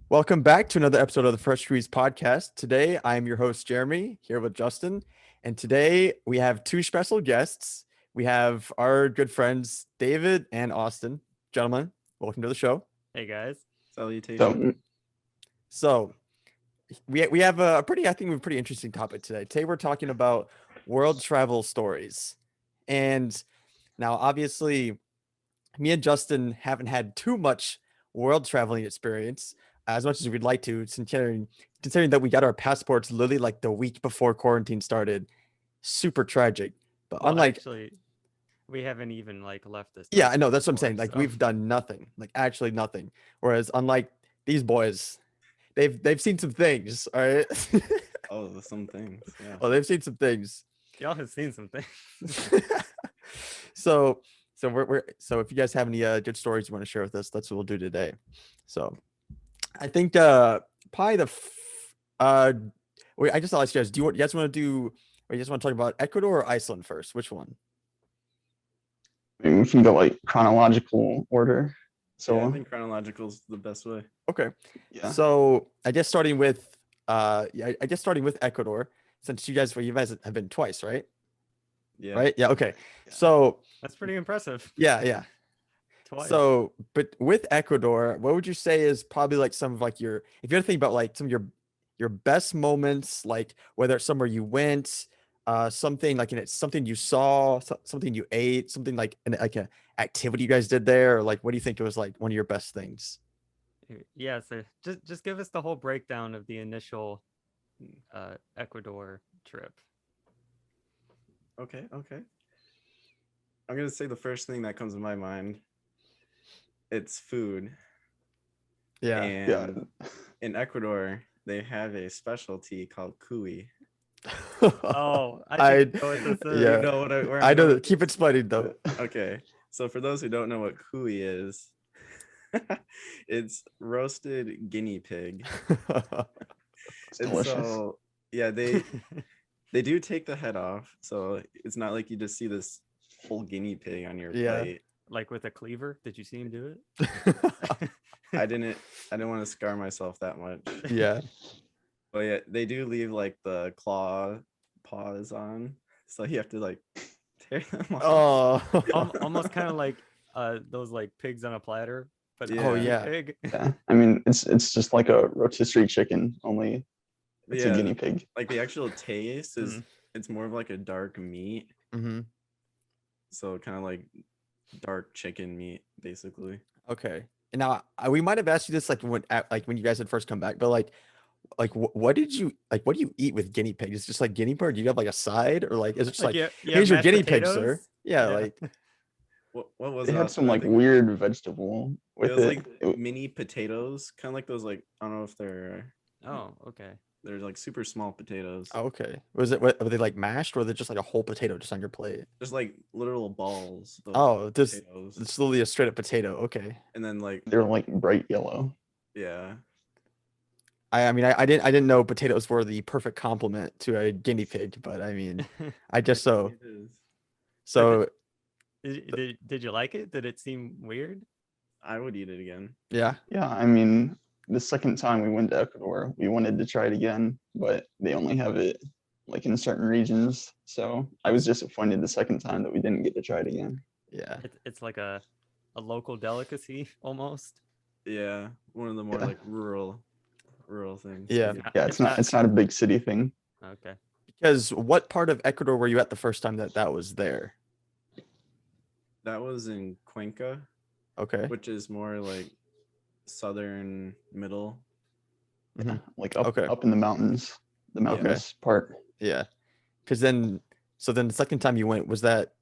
Welcome back to another episode of the Fresh Squeeze podcast. Today, I'm your host, Jeremy, here with Justin. And today, we have two special guests. We have our good friends, David and Austin. Gentlemen, welcome to the show. Hey guys. Salutation. So, we have a pretty, I think, a pretty interesting topic today. Today, we're talking about world travel stories. And now, obviously, me and Justin haven't had too much world traveling experience as much as we'd like to, considering that we got our passports literally like the week before quarantine started. Super tragic. But Well, unlike, actually, we haven't even left this. yeah, I know that's what I'm saying. before, Like so. we've done nothing, like actually nothing. Whereas unlike these boys, they've seen some things. All right. Oh, some things. Yeah. Well, they've seen some things. Y'all have seen some things. so so if you guys have any good stories you want to share with us, that's what we'll do today. So I think probably wait, I just asked you guys, you guys want to do, or you just want to talk about Ecuador or Iceland first? Which one? I mean, we can go like chronological order. So Yeah, I think chronological is the best way. Okay. yeah. So I guess starting with I guess starting with Ecuador, since you guys have been twice, right? Yeah. Right? Yeah, okay. Yeah. So That's pretty impressive. yeah. Twice. So, but with Ecuador, what would you say is probably like some of like if you're thinking about like some of your best moments, like whether it's somewhere you went, something like it's something you saw, something you ate, something like like a activity you guys did there, or like what do you think it was like one of your best things? Yeah, so just give us the whole breakdown of the initial Ecuador trip. Okay. I'm gonna say the first thing that comes to my mind. It's food. Yeah. And in Ecuador, they have a specialty called cuy. Oh, I think I know what this is. Yeah. You know where I'm I know going that. Keep explaining though. Okay. So for those who don't know what cuy is, it's roasted guinea pig. It's And delicious. so yeah, they do take the head off, so it's not like you just see this full guinea pig on your Yeah. plate. Like with a cleaver. Did you see him do it? I didn't want to scar myself that much. Yeah. But yeah, they do leave like the claw paws on, so you have to like tear them off. Oh. Almost kind of like those like pigs on a platter, but Yeah. Oh, yeah. pig. Yeah. I mean, it's just like a rotisserie chicken, only it's a Yeah, guinea pig. like the actual taste is Mhm. it's more of like a dark meat, Hmm. so kind of like dark chicken meat basically. Okay. And now we might have asked you this like when you guys had first come back, but what did you like? What do you eat with guinea pig? Is it just like guinea pig? Do you have like a side, or like is it just like yeah, here's your mashed guinea pig, sir? potatoes? Yeah, Yeah. like What was They it? had some I like think weird vegetable it with was it. like mini potatoes, kind of like those like I don't know if Oh, okay. they're like super small potatoes. okay. Were they like mashed, or were they just like a whole potato just on your plate? Just like literal balls of Oh, just potatoes. it's literally a straight up potato. Okay. And then like They're like bright yellow. yeah. I mean I didn't know potatoes were the perfect complement to a guinea pig, but I mean I just so It is. so Did you like it? Did it seem weird? I would eat it again. yeah. Yeah, I mean, the second time we went to Ecuador, we wanted to try it again, but they only have it like in certain regions. So I was disappointed the second time that we didn't get to try it again. Yeah. It's like a local delicacy almost. Yeah, one of the more Yeah. like rural things. Yeah. Yeah, it's not a big city thing. Okay. Because what part of Ecuador were you at the first time that was there? That was in Cuenca, Okay. which is more like southern middle. Yeah, like up Okay. up in the mountains, the mountainous part. Yeah. Because then the second time you went, was that,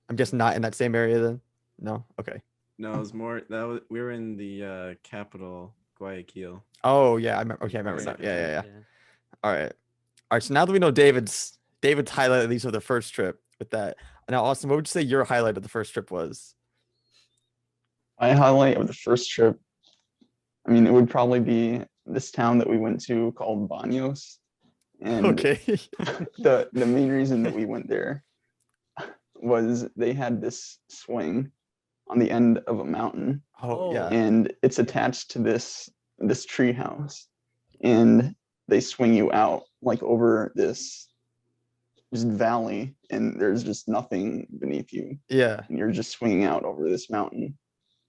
I'm guessing, not in that same area then? No? Okay. No, it was more we were in the capital, Guayaquil. Oh, yeah. I remember. Okay, I remember now. Second Yeah. time. All right. All right. So now that we know David's highlight, at least of the first trip with that. Now, Austin, what would you say your highlight of the first trip was? My highlight of the first trip, I mean, it would probably be this town that we went to called Baños. And Okay. the main reason that we went there was they had this swing on the end of a mountain, Oh, yeah. and it's attached to this this tree house, and they swing you out like over this just valley, and there's just nothing beneath you, Yeah. and you're just swinging out over this mountain.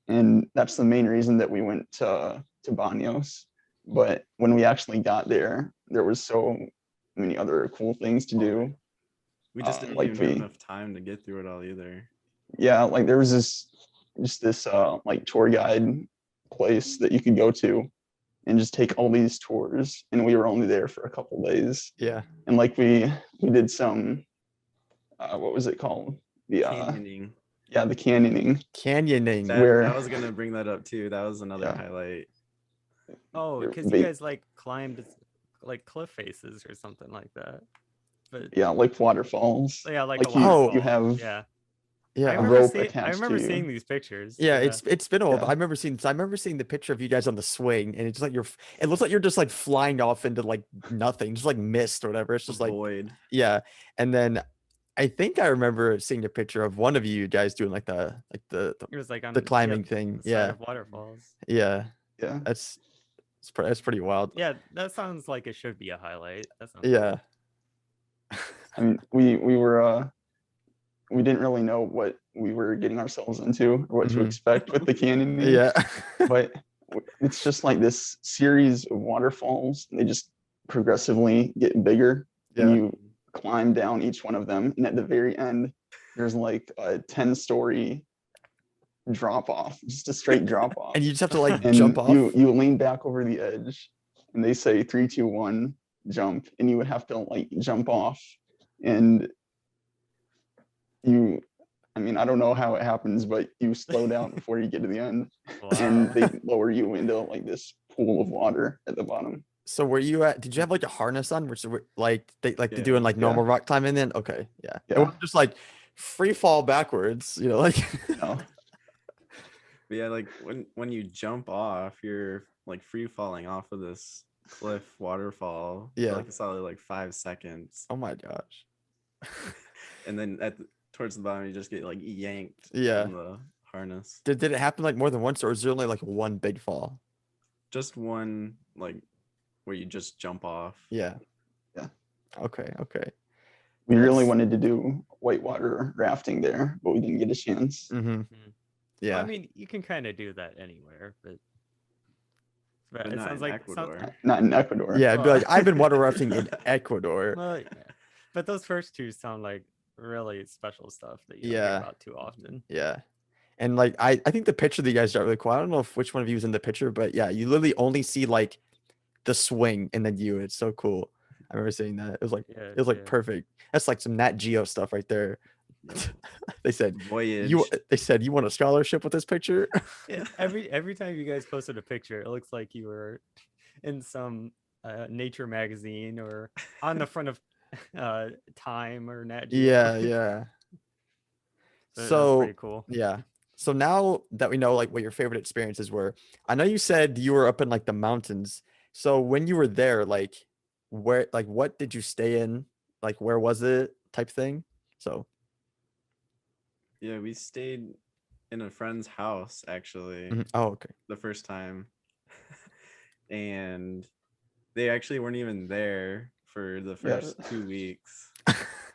And that's the main reason that we went to Banos. But when we actually got there, there was so many other cool things to do. We just didn't like even have enough time to get through it all either. Yeah, like there was this like tour guide place that you could go to and just take all these tours, and we were only there for a couple days. Yeah. And like we did some what was it called? The Canyoning. yeah, the canyoning. Canyoning. I was gonna bring that up too. That was another Yeah. highlight. Oh, You're because you guys like climbed like cliff faces or something like that. But Yeah, like waterfalls. yeah, like Like a you, waterfall. you have Yeah. Yeah. I a remember rope seeing attached to you. seeing these pictures. Yeah, it's been a while. But Yeah. I remember seeing the picture of you guys on the swing, and it's like it looks like you're just like flying off into like nothing, just like mist or whatever. It's just like Void. yeah. And then I think I remember seeing a picture of one of you guys doing like the It was like on the climbing thing. the side Yeah, of waterfalls. yeah. Yeah. That's that's pretty wild. Yeah, that sounds like it should be a highlight. That sounds Yeah. I mean, we didn't really know what we were getting ourselves into or what to Mhm. expect with the canyoning. Yeah. But it's just like this series of waterfalls. They just progressively get bigger, and Yeah. you climb down each one of them. And at the very end, there's like a 10-story drop off, just a straight drop off. And you just have to like And jump off. you lean back over the edge, and they say 3, 2, 1, jump, and you would have to like jump off. And I mean, I don't know how it happens, but you slow down before you get to the end, and Wow. they lower you into like this pool of water at the bottom. So were you did you have like a harness on, which like they Yeah. doing like normal rock climbing then? Okay, yeah. It wasn't just like free fall backwards, you know, like No. But yeah, like when you jump off, you're like free falling off of this cliff waterfall. Yeah. For like a solid like 5 seconds. oh my gosh. And then towards the bottom you just get like yanked Yeah. from the harness. Did it happen like more than once, or is there only like one big fall? Just one like where you just jump off. Yeah. Yeah. Okay. We really That's- wanted to do whitewater rafting there, but we didn't get a chance. Mm-hmm. Well, Yeah. I mean, you can kind of do that anywhere, but But it not sounds in like Ecuador. Not in Ecuador. Yeah, I'd be Well- like, I've been water rafting in Ecuador. Well, yeah. But those first two sound like really special stuff that you don't Yeah. hear about too often. Yeah. And like I think the picture that you guys got really cool. I don't know if which one of you is in the picture, but yeah, you literally only see like the swing and then you. It's so cool. I remember seeing that. It was like Yeah, yeah. perfect. That's like some Nat Geo stuff right there. They said Voyage. you want a scholarship with this picture? Yeah, every time you guys posted a picture, it looks like you were in some nature magazine or on the front of Time or Nat Geo. Yeah. That's So pretty cool. yeah. So now that we know like what your favorite experiences were, I know you said you were up in like the mountains. So when you were there, like where like what did you stay in? Like where was it type thing? So Yeah, we stayed in a friend's house actually oh okay. the first time. And they actually weren't even there for the first 2 weeks.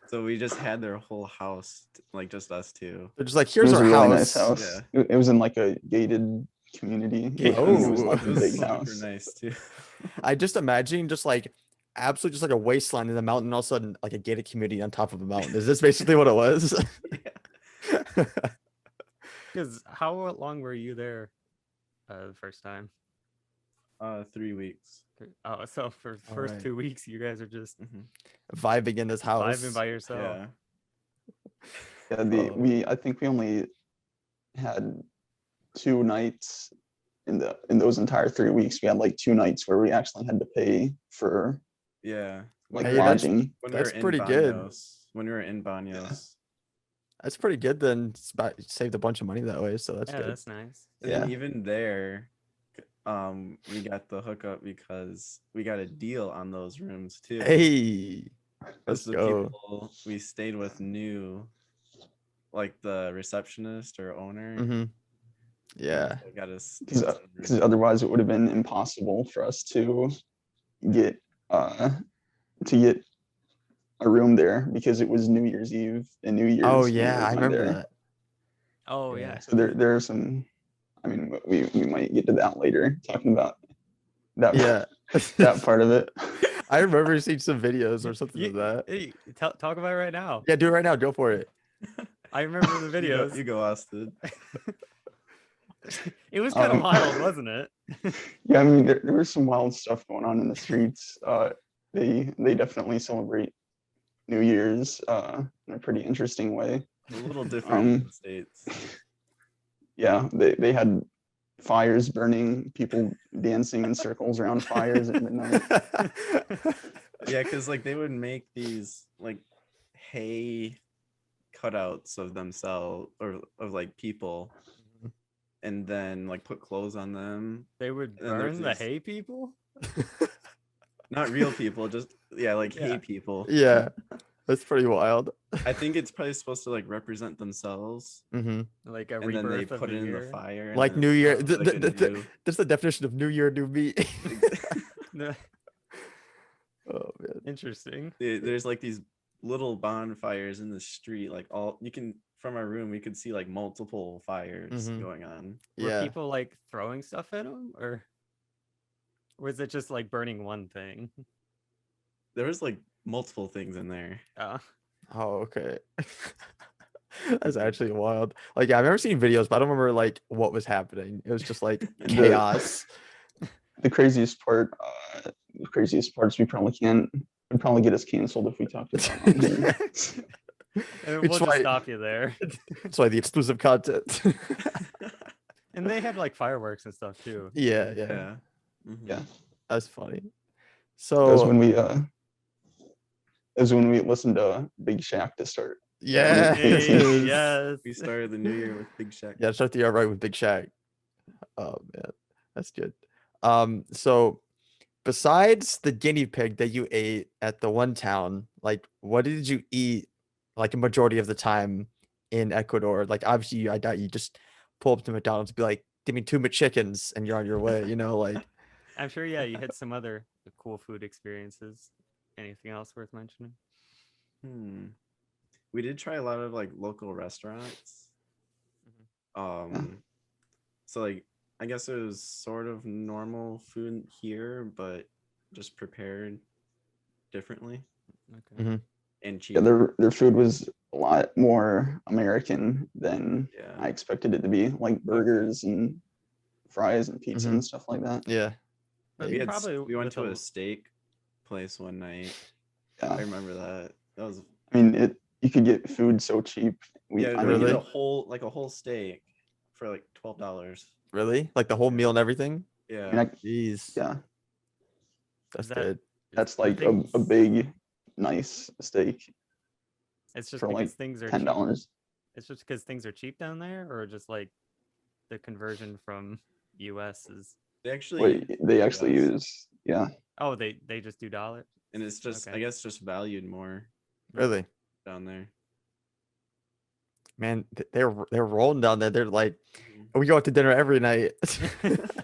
So we just had their whole house, like just us two. They're just like It here's was our a really house. nice house. Yeah. It was in like a gated community. Gated. and it was Oh. like It a was big super house. nice too. I just imagine just like absolutely just like a wasteland in the mountain, all of a sudden like a gated community on top of a mountain. Is this basically what it was? Because how long were you there the first time? 3 weeks. Oh, so for the first Alright. 2 weeks, you guys are just Vibing in this house. vibing by yourself. Yeah. Yeah, Oh. I think we only had 2 nights in those entire 3 weeks. We had like 2 nights where we actually had to pay for Yeah. like Hey, that's- lodging. When That's we were in pretty good. Banos, when we were in Banos. That's pretty good then. It's saved a bunch of money that way, so that's Yeah, good. that's nice. And then Yeah. even there, we got the hookup because we got a deal on those rooms too. Hey, let's Because the go. people we stayed with knew, like the receptionist or owner. Mm-hmm. Yeah. I got us because otherwise it would have been impossible for us to get to get a room there because it was New Year's Eve and New Year's. Oh when we yeah, were I going remember there. that. Oh Yeah. yeah. So there are some. I mean, we might get to that later, talking about that Yeah. that part of it. I remember seeing some videos or something of that. Hey, talk about it right now. Yeah, do it right now. Go for it. I remember the You go, videos. you go, Austin. It was kind of Um, wild, wasn't it? Yeah, I mean, there was some wild stuff going on in the streets. They definitely celebrate New Year's in a pretty interesting way. A little different in the States. Yeah, they had fires burning, people dancing in circles around fires at midnight. Yeah, because like they would make these like hay cutouts of themselves or of like people, and then like put clothes on them. They would And there's burn the these- hay people. Not real people, just like Yeah. hay people. Yeah, that's pretty wild. I think it's probably supposed to like represent themselves, Mm-hmm. Like a and then they rebirth of put the it in year. the fire. and Like then New Year. it's like a new- That's the definition of New Year, New Me. No, Oh man. interesting. There's like these little bonfires in the street, like all you can from our room we could see like multiple fires Mhm. going on. Were Yeah. people like throwing stuff at them, or was it just like burning one thing? There was like multiple things in there. Oh, okay. That's actually wild. Like, yeah, I've never seen videos, but I don't remember like what was happening. It was just like chaos. The craziest parts we probably can't. Would probably get us canceled if we talked about on here. And It's we'll just why- stop you there. That's why the exclusive content. And they had like fireworks and stuff too. Yeah, yeah, Yeah. Mhm. Yeah, that's funny. that So was when we listened to Big Shaq to start. yeah, Hey, yes. We started the new year with Big Shack. yeah, start the year right with Big Shaq. Oh man, that's good. So besides the guinea pig that you ate at the one town, like what did you eat like a majority of the time in Ecuador? Like obviously I doubt you just pull up to McDonald's and be like, give me 2 McChickens and you're on your way, you know, like I'm sure, yeah, you had some other cool food experiences. Anything else worth mentioning? We did try a lot of like local restaurants. So like I guess it was sort of normal food here, but just prepared differently Okay. Mhm. and Yeah, cheaper. their food was a lot more American than Yeah. I expected it to be, like burgers and fries and pizza Mhm. and stuff like that. yeah. But We probably went with to a- a steak place one night. Yeah, I remember that. That was I mean you could get food so cheap. yeah. I We mean, get Really? a whole steak for like $12. Really? Like the whole meal and everything? Yeah. I mean, Jeez. yeah, That's that- good. that's the like a things- big, nice steak It's just for because like things are cheap. $10. It's just because things are cheap down there, or just like the conversion from US is. They actually Wait, they actually US. use yeah. Oh, they just do dollars. and it's just I Okay. guess just valued more Really? down there. Man, they're rolling down there. They're like, we go out to dinner every night.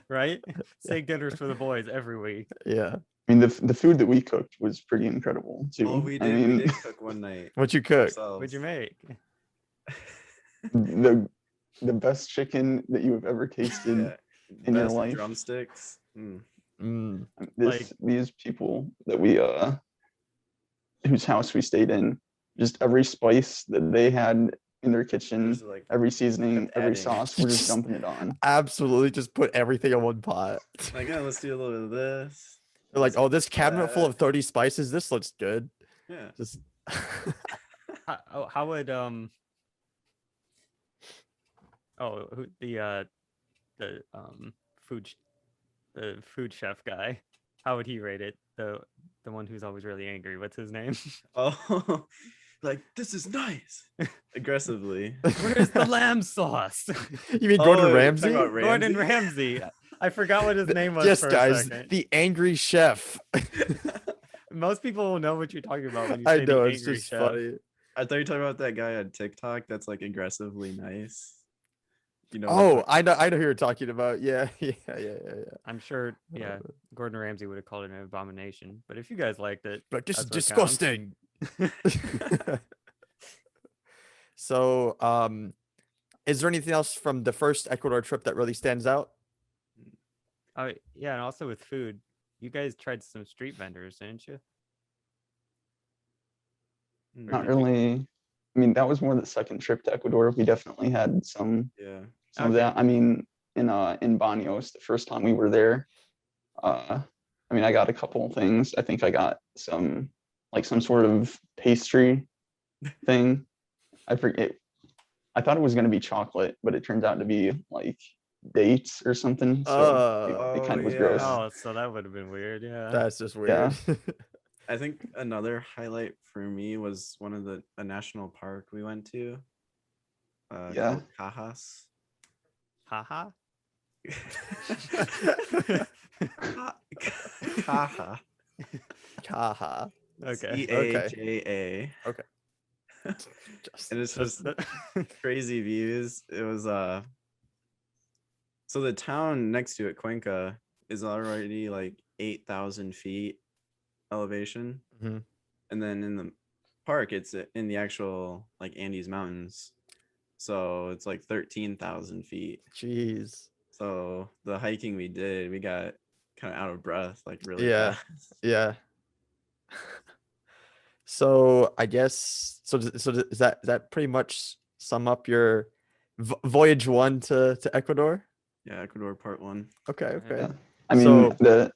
Right? Steak dinners for the boys every week. Yeah. I mean the food that we cooked was pretty incredible too. Oh, we I did. mean, We did cook one night. What you cook? What'd you make? the best chicken that you have ever tasted. Yeah. In your Best life? drumsticks. Mm. These people that we whose house we stayed in, just every spice that they had in their kitchen, Just, like, every seasoning, kept every adding. sauce, we're just dumping it on. Absolutely, just put everything in one pot. like, yeah, let's do a little bit of this. They're like, let's oh, do this cabinet full that." of 30 spices. This looks good. Yeah. Just How would oh who the food the food chef guy, how would he rate it? The one who's always really angry. What's his name? Oh, like this is nice. Aggressively. Where's the lam sauce? you mean Oh, Gordon you're talking Ramsay? about Gordon Ramsay? Ramsay. I forgot what his name was. Yes, for a guys, second. the angry chef. Most people will know what you're talking about when you I say know the it's angry just chef. funny. I thought you were talking about that guy on TikTok that's like aggressively nice. You know what I'm Oh, talking- I know who you're talking about. Yeah, yeah. I'm sure, yeah, Gordon Ramsay would have called it an abomination. But if you guys liked it, But this is that's what counts. disgusting. So, is there anything else from the first Ecuador trip that really stands out? Oh yeah, and also with food, you guys tried some street vendors, didn't you? Mm, Not did you- really. I mean, that was more the second trip to Ecuador. We definitely had some Yeah. of Okay. that. I mean, in Banos, the first time we were there, I mean, I got a couple of things. I think I got some sort of pastry thing. I forget. I thought it was going to be chocolate, but it turns out to be like dates or something. So it kind of was gross. Oh, so that would have been weird. Yeah. That's just Yeah. weird. I think another highlight for me was a national park we went to. Yeah. Called Cajas. Haha. Caja. Haha. Okay. CAJA. Okay. And it's That's just crazy views. It was so the town next to it, Cuenca, is already like 8,000 feet elevation. Mhm. And then in the park, it's in the actual like Andes Mountains. So it's like 13,000 feet. Jeez. So the hiking we did, we got kind of out of breath, like really Yeah. fast. Yeah. So I guess does that pretty much sum up your voyage one to Ecuador? Yeah, Ecuador part 1. Okay, okay. Yeah. I mean, So- the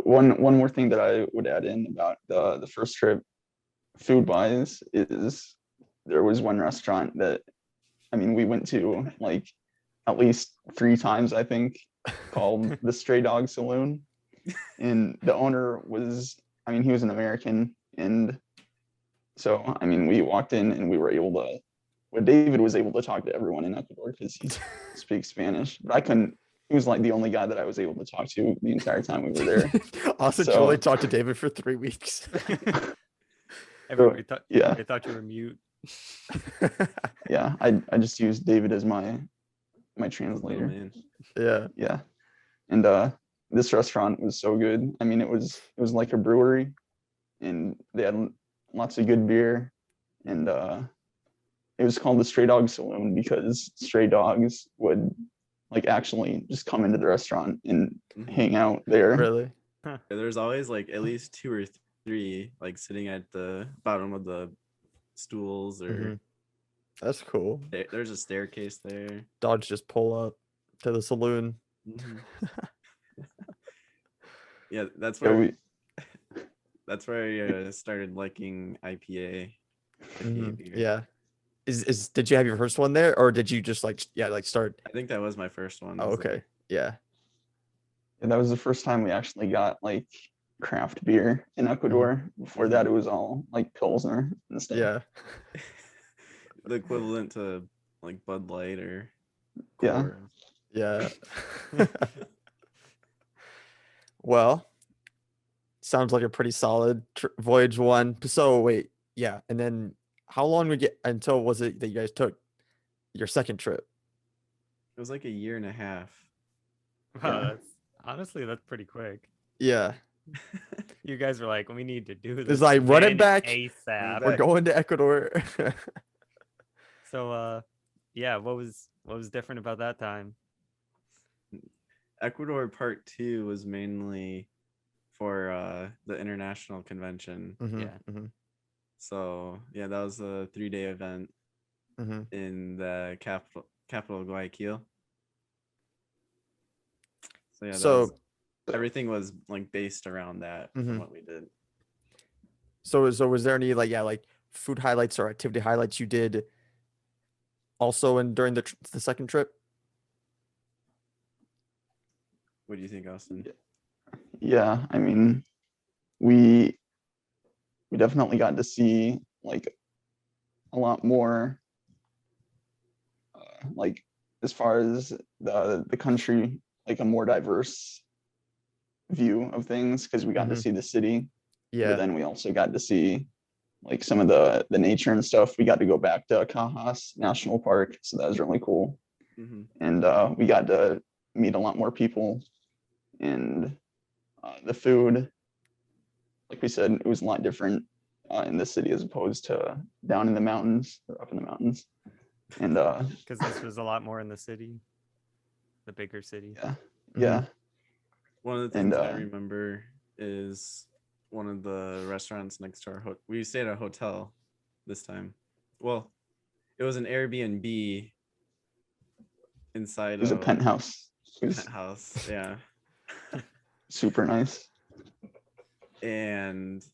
one more thing that I would add in about the first trip, food wise, is there was one restaurant that, I mean, we went to like at least 3 times, I think, called the Stray Dog Saloon. And the owner was, I mean, he was an American. And so, I mean, we walked in and we were able to, well, David was able to talk to everyone in Ecuador because he speaks Spanish. But I couldn't, he was like the only guy that I was able to talk to the entire time we were there. Austin So- Julie talked to David for 3 weeks. Everybody thought yeah. they thought you were mute. Yeah, I just used David as my Oh, translator. man. Yeah. Yeah. And this restaurant was so good. I mean, it was like a brewery, and they had lots of good beer, and it was called the Stray Dog Saloon because stray dogs would like actually just come into the restaurant and Mhm. hang out there. Really? Yeah, there's always like at least 2 or 3 like sitting at the bottom of the stools, or Mhm. That's cool. there's a staircase there. Dogs just pull up to the saloon. Mhm. Yeah, that's Yeah, where I started liking IPA. Mhm. beer. Yeah. Is did you have your first one there, or did you just like start? I think that was my first one. Oh, was there. okay. Yeah. and that was the first time we actually got like craft beer in Ecuador. Before that, it was all like Pilsner and stuff. Yeah. The equivalent to like Bud Light or Yeah. Coors. Yeah. Well, sounds like a pretty solid voyage one. So wait, yeah, and then how long we get until was it that you guys took your second trip? It was like a year and a half. Wow, Yeah. that's honestly that's pretty quick. Yeah, You guys were like, we need to do this. it's like run it and back. ASAP. We're back. going to Ecuador. So yeah, what was different about that time? Ecuador part 2 was mainly for the international convention. Mhm, Yeah. mhm, So yeah, that was a 3-day event mhm. in the capital Guayaquil. So yeah, So everything was like based around that from Mhm. what we did. so was there any like food highlights or activity highlights you did also during the second trip? What do you think, Austin? Yeah, I mean, we definitely got to see like a lot more, like as far as the country, like a more diverse view of things because we got to Mhm. see the city, Yeah. but then we also got to see like some of the nature and stuff. We got to go back to Cajas National Park, so that was really cool. and we got to meet a lot more people, and the food, like we said, it was a lot different in the city as opposed to down in the mountains or up in the mountains. And Because this was a lot more in the city, the bigger city. yeah, yeah, One of the And, things I remember is one of the restaurants next to our we stayed at a hotel this time. Well, it was an Airbnb inside it was a of penthouse. It was penthouse. Yeah. super nice. And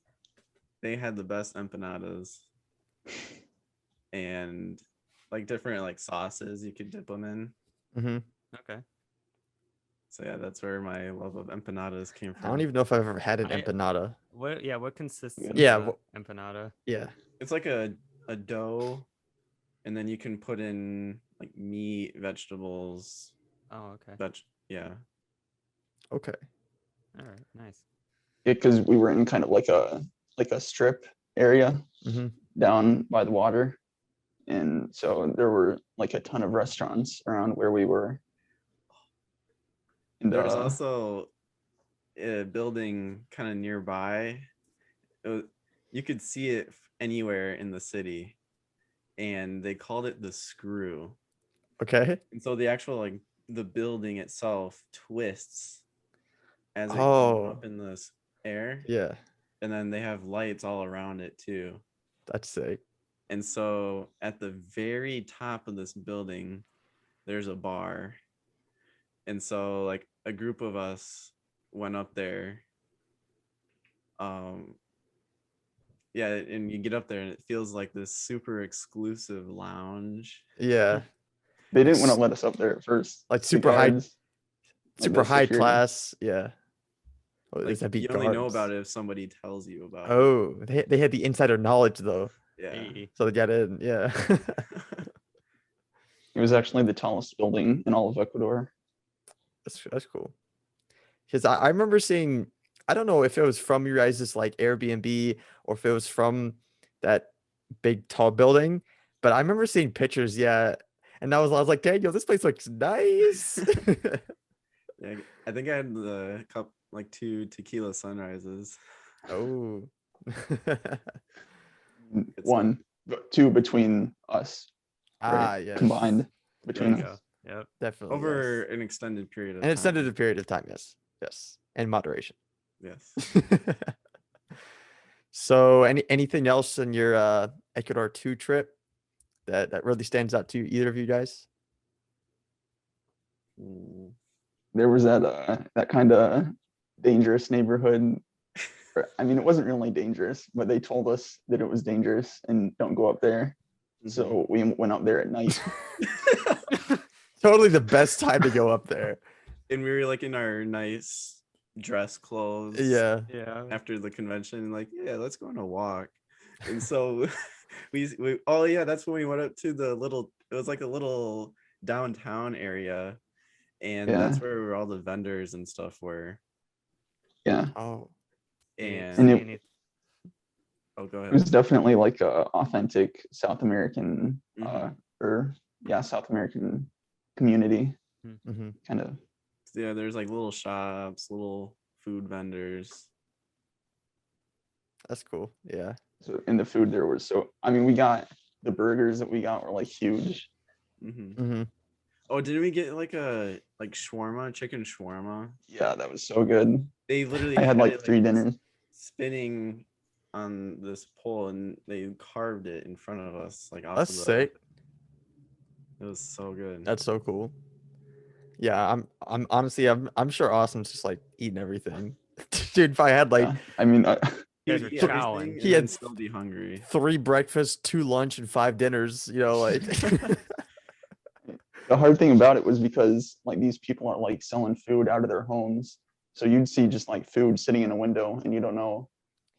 they had the best empanadas and like different like sauces you could dip them in. Mm-hmm. Okay. So yeah, that's where my love of empanadas came from. I don't even know if I've ever had an I- empanada. What? Yeah. What consists? Yeah, Of a empanada. Yeah. It's like a dough, and then you can put in like meat, vegetables, Oh, okay. yeah. Okay. All right. Nice. Because we were in kind of like a strip area Mm-hmm. down by the water, and so there were like a ton of restaurants around where we were. And, There was also a building kind of nearby. You could see it anywhere in the city, and they called it the Screw. Okay. And so the actual like the building itself twists as it goes Oh. up in the air, Yeah. and then they have lights all around it too. That's sick. And so at the very top of this building, there's a bar. And so like a group of us went up there. Yeah, and you get up there and it feels like this super exclusive lounge. Yeah. they didn't want to let us up there at first. Like The super high, guards, like super the high security. class. Yeah. Oh, Like, that'd be you only know guards. about it if somebody tells you about it. Oh, they had the insider knowledge though, Yeah. Hey. so they got in. Yeah. It was actually the tallest building in all of Ecuador. That's cool. Because I remember seeing, I don't know if it was from your guys' like Airbnb or if it was from that big tall building, but I remember seeing pictures. Yeah, and I was like, Daniel, this place looks nice. Yeah, I think I had the cup like 2 tequila sunrises. Oh. One, but two between us, right? Ah, yes. Combined There between you us. go. Yep. Definitely. Over yes. an extended period of An time. extended period of time. Yes. Yes. And moderation. Yes. So anything else in your Ecuador 2 trip that really stands out to either of you guys? There was that kind of dangerous neighborhood. I mean, it wasn't really dangerous, but they told us that it was dangerous and don't go up there. So we went up there at night. Totally the best time to go up there. And we were like in our nice dress clothes. Yeah. Yeah. After the convention, like, yeah, let's go on a walk. And so we oh yeah, that's when we went up to it was like a little downtown area, and that's Yeah. where all the vendors and stuff were. Yeah, Oh. And And it- oh, go it was ahead. definitely like a authentic South American, Mhm. South American community Mm-hmm. kind of. Yeah, there's like little shops, little food vendors. That's cool. Yeah. So in the food there was I mean, we got the burgers that we got were like huge. Mm-hmm. Oh, didn't we get like a shawarma, chicken shawarma? Yeah, that was so good. They literally I had it, like 3 dinners. spinning on this pole, and they carved it in front of us, like off That's of the. sick. It was so good. That's so cool. Yeah, I'm honestly I'm sure Awesome's just like eating everything. Dude, if I had like Yeah. I mean, He guys would were eat everything chowing. and He then had still be hungry. 3 breakfasts, 2 lunch, and 5 dinners, like the hard thing about it was because like these people are like selling food out of their homes. So you'd see just like food sitting in a window and you don't know,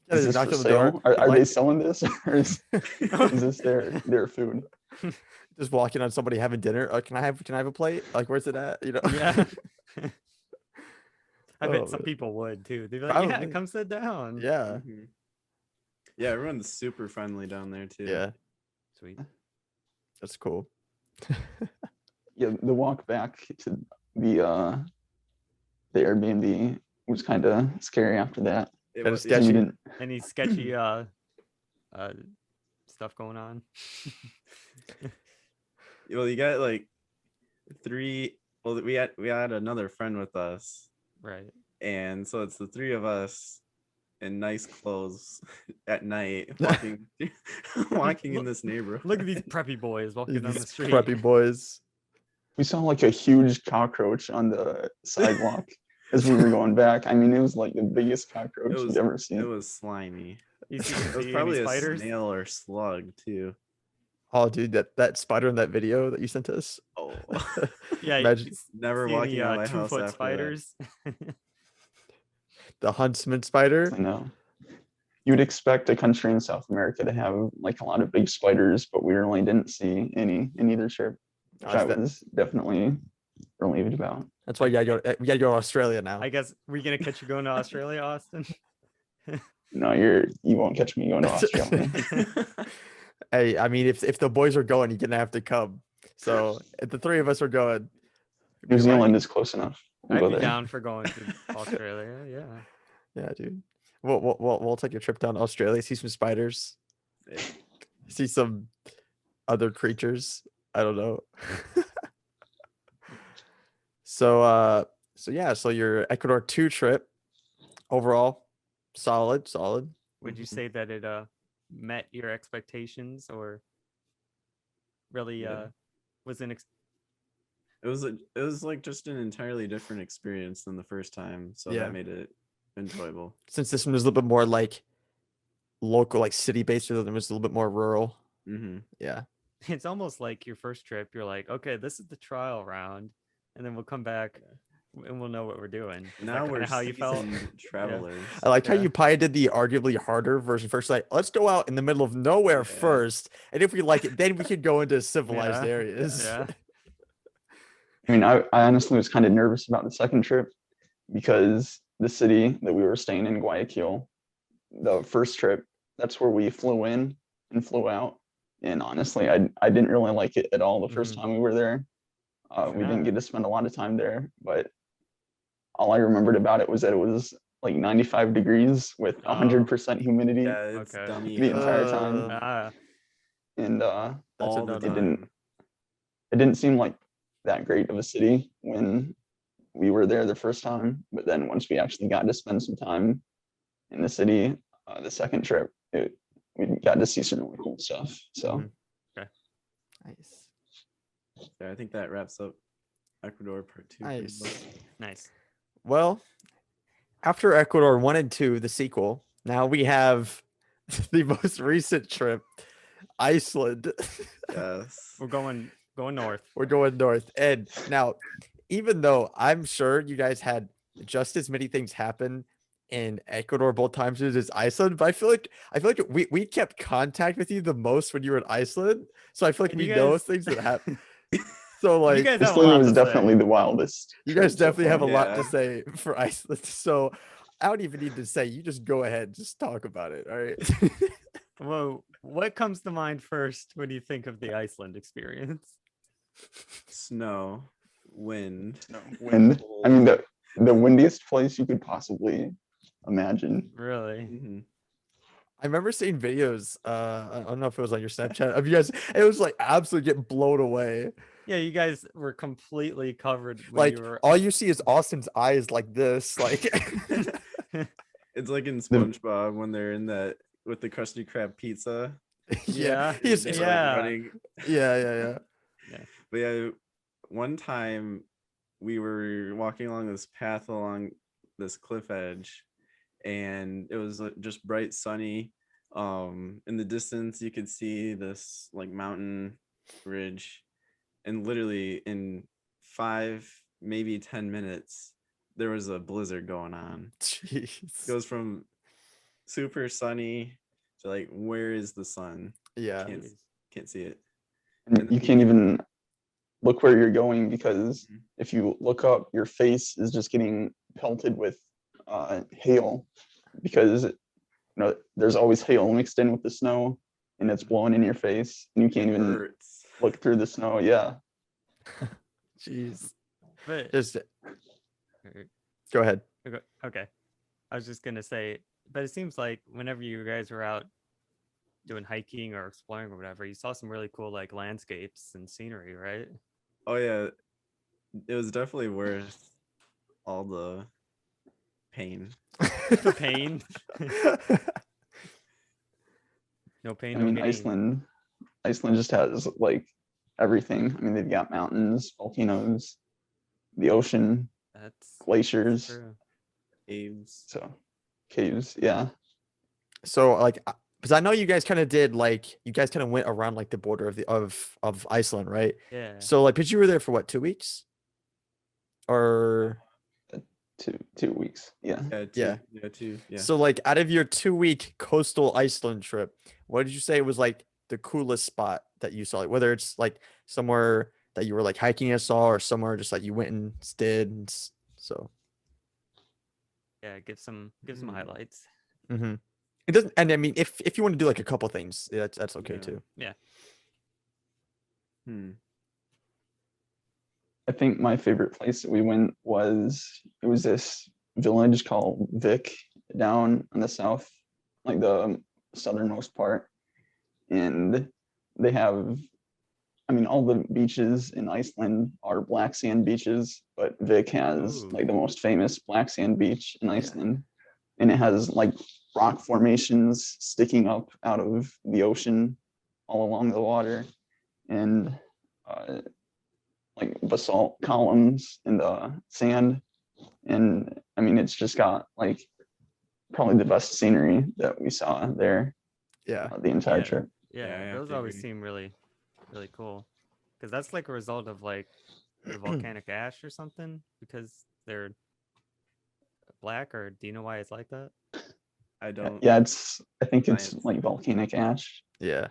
Yeah, is they this knock for on the door, sale? Are they like- selling this or is this their food? just walking on somebody having dinner. Can I have a plate? Like, where's it at? Yeah. I Oh, bet some man. people would too. They'd be like, "Yeah, Probably. come sit down." Yeah. Mhm. Yeah, everyone's super friendly down there too. Yeah. Sweet. That's cool. yeah, the walk back to the Airbnb was kind of scary after that. It Kinda was, sketchy. We didn't. Any sketchy stuff going on? well, you got like three. Well, we had another friend with us, Right. and so it's the three of us in nice clothes at night walking walking in this neighborhood. Look at these preppy boys walking down the These street. preppy boys. We saw like a huge cockroach on the sidewalk as we were going back. I mean, it was like the biggest cockroach you've ever It seen. was slimy. You see, It was see any probably a spiders? snail or slug too. Oh, dude, that spider in that video that you sent us. Oh, Yeah, Imagine never see walking any out of my house 2-foot after spiders? the huntsman spider. I know. You would expect a country in South America to have like a lot of big spiders, but we really didn't see any in either trip, which I was definitely relieved about. That's why you gotta go to Australia now. I guess we're gonna catch you going to Australia, Austin. No, you won't catch me going to Australia. Hey, I mean, if the boys are going, you're gonna have to come. So if the three of us are going, New Zealand is close enough. We'll I'd go be there. down for going to Australia. Yeah. yeah, dude. We'll take a trip down to Australia, see some spiders, see some other creatures. I don't know. So so your Ecuador 2 trip overall solid. Would you say that it met your expectations, or really Yeah. was an it was like just an entirely different experience than the first time, so Yeah. that made it enjoyable. Since this one was a little bit more like local, like city based, rather than was a little bit more rural. Mm-hmm. Yeah. it's almost like your first trip, you're like, okay, this is the trial round, and then we'll come back and we'll know what we're doing. Is Now that we're how you felt? seasoned travelers. I like how Yeah. you probably did the arguably harder version first. Like, let's go out in the middle of nowhere Yeah. first, and if we like it, then we can go into civilized Yeah. areas. Yeah. I mean, I honestly was kind of nervous about the second trip because the city that we were staying in, Guayaquil, the first trip, that's where we flew in and flew out. And honestly, I didn't really like it at all the first Mhm. time we were there. We didn't Yeah. get to spend a lot of time there, but all I remembered about it was that it was like 95 degrees with 100% humidity Yeah, it's Okay. dummy the entire hot time. Ah, And That's all the a it time. didn't seem like that great of a city when we were there the first time. But then once we actually got to spend some time in the city, the second trip, we got to see some really cool stuff. So Mhm. Nice. Yeah, I think that wraps up Ecuador part 2. pretty Nice. well. nice. Well, after Ecuador 1 and 2, the sequel, now we have the most recent trip, Iceland. Yes. We're going north. We're going north. And now, even though I'm sure you guys had just as many things happen in Ecuador both times as Iceland, but I feel like we kept contact with you the most when you were in Iceland. So I feel like And we you know guys- thing that happen. So You like guys have a Iceland lot was to say. definitely the wildest. you trip guys so definitely have a far. lot to Yeah. say for Iceland. So I don't even need to say. You just go ahead, just talk about it. All right. Whoa, what comes to mind first when you think of the Iceland experience? Snow, wind. No, wind. I mean, the windiest place you could possibly imagine. Really? Mhm. I remember seeing videos. I don't know if it was on your Snapchat of you guys. It was like absolutely get blown away. Yeah, you guys were completely covered when Like you were. all you see is Austin's eyes like this. Like It's like in SpongeBob when they're in that with the Krusty Krab pizza. yeah, Yeah, he's They're, like, yeah. running. yeah. But yeah, one time we were walking along this path along this cliff edge, and it was just bright sunny. In the distance you could see this like mountain ridge, and literally in 5 maybe 10 minutes there was a blizzard going on. It Jeez. goes from super sunny to like, where is the sun? Yeah. Can't see it. And you can't even look where you're going because Mhm. if you look up, your face is just getting pelted with hail because there's always hail mixed in with the snow and it's blowing in your face and you can't It even hurts. look through the snow. Yeah. Jeez. But Just er, go ahead. okay, I was just gonna say, but it seems like whenever you guys were out doing hiking or exploring or whatever, you saw some really cool like landscapes and scenery, right? Oh yeah, it was definitely worth all the pain. The pain. No pain, I no mean, gain. Iceland just has like everything. I mean, they've got mountains, volcanoes, the ocean, That's glaciers, true. Caves. so caves. Yeah. So like, because I know you guys kind of did like you guys kind of went around like the border of the of Iceland, right? Yeah. So like, but you were there for what, 2 weeks? Or 2 weeks. Yeah. Yeah, Yeah. two. Yeah. so like out of your 2 week coastal Iceland trip, what did you say was like the coolest spot that you saw? Like whether it's like somewhere that you were like hiking and saw, or somewhere just like you went and did. So Yeah, give some Hmm. highlights. mm-hmm. It doesn't, and I mean, if you want to do like a couple things, that's okay Yeah. too. Yeah. Hmm. I think my favorite place that we went was this village called Vik down in the south, like the southernmost part. And they have, I mean, all the beaches in Iceland are black sand beaches, but Vik has Ooh. like the most famous black sand beach in Iceland. And it has like rock formations sticking up out of the ocean all along the water. And like basalt columns in the sand. And I mean, it's just got like probably the best scenery that we saw there Yeah. the entire Yeah. trip. Yeah, I Yeah, have those to always agree. seem really cool. Because that's like a result of like the volcanic ash or something, because they're black, or do you know why it's like that? I don't. Yeah, I think it's Science. like volcanic ash. Yeah,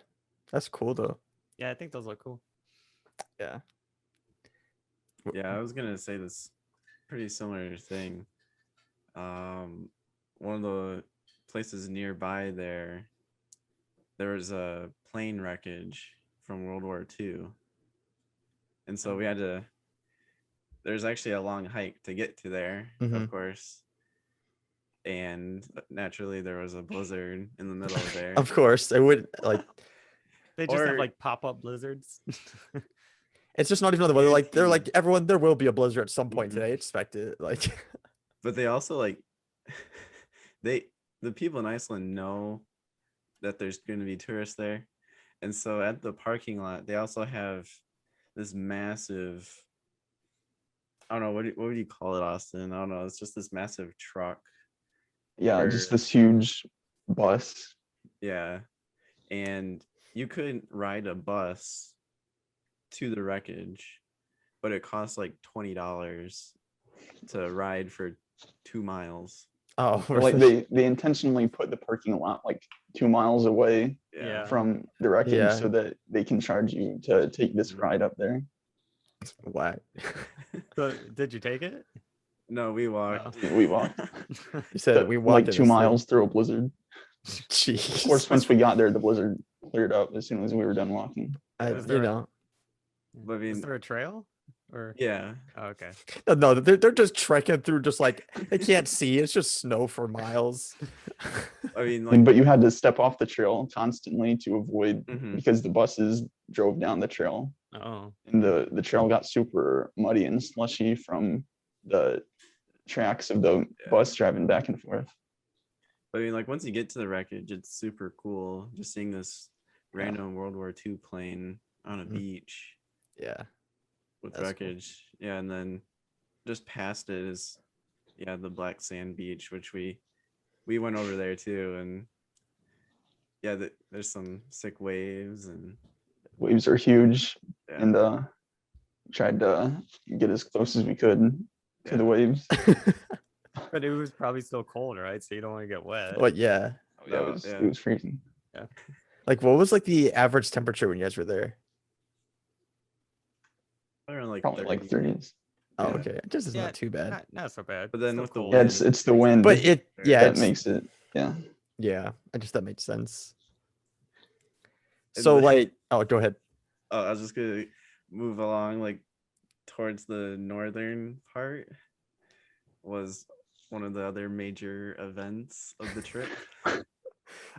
that's cool though. Yeah, I think those look cool. Yeah. Yeah, I was gonna say this pretty similar thing. One of the places nearby there was a plane wreckage from World War II, and so we had to. There's actually a long hike to get to there, Mhm. of course, and naturally there was a blizzard in the middle of there. Of course, it would like. They just have Or- like pop-up blizzards. It's just not even on the weather. Like they're like Guaranteed. everyone. There will be a blizzard at some point Mhm. today. Expect it. Like. But they also like they the people in Iceland know that there's going to be tourists there, and so at the parking lot they also have this massive, I don't know, what would you call it, Austin? I don't know, it's just this massive truck. Yeah, Or- just this huge bus. Yeah, and you could ride a bus to the wreckage, but it costs like $20 to ride for 2 miles. Oh, Like really? they intentionally put the parking lot like 2 miles away Yeah. from the wreckage Yeah. so that they can charge you to take this Mhm. ride up there. Whack. So did you take it? No, we walked. We walked You said we walked like in 2 this miles through a blizzard. thing. Of Jeez. course, once we got there, the blizzard cleared up as soon as we were done walking. Was there You a- know. But I Was mean, there a trail? Or yeah, oh, okay. No, they're just trekking through. Just like they can't see. It's just snow for miles. I mean, I mean, like, but you had to step off the trail constantly to avoid Mhm. because the buses drove down the trail Oh, and the trail got super muddy and slushy from the tracks of the Yeah. bus driving back and forth. I mean, like once you get to the wreckage, it's super cool just seeing this Yeah. random World War II plane on a Mhm. beach Yeah. with That's cool. wreckage. Yeah, and then just past it is the black sand beach, which we went over there too, and there's some sick waves and Waves are huge, yeah. and tried to get as close as we could to the Yeah. waves. but it was probably still cold, right? So you don't want to get wet. But yeah, Yeah, No, it was freezing. like what was like the average temperature when you guys were there? Around like Probably 30. like 30s. Oh, Yeah. okay, it just is Yeah, not too bad. not so bad. But then Still with the cold. Yeah, wind, it's the wind But it, yeah, that it's, makes it. Yeah. yeah. I just that makes sense. And So the- like, oh, go ahead. Oh, I was just gonna move along. Like towards the northern part was one of the other major events of the trip.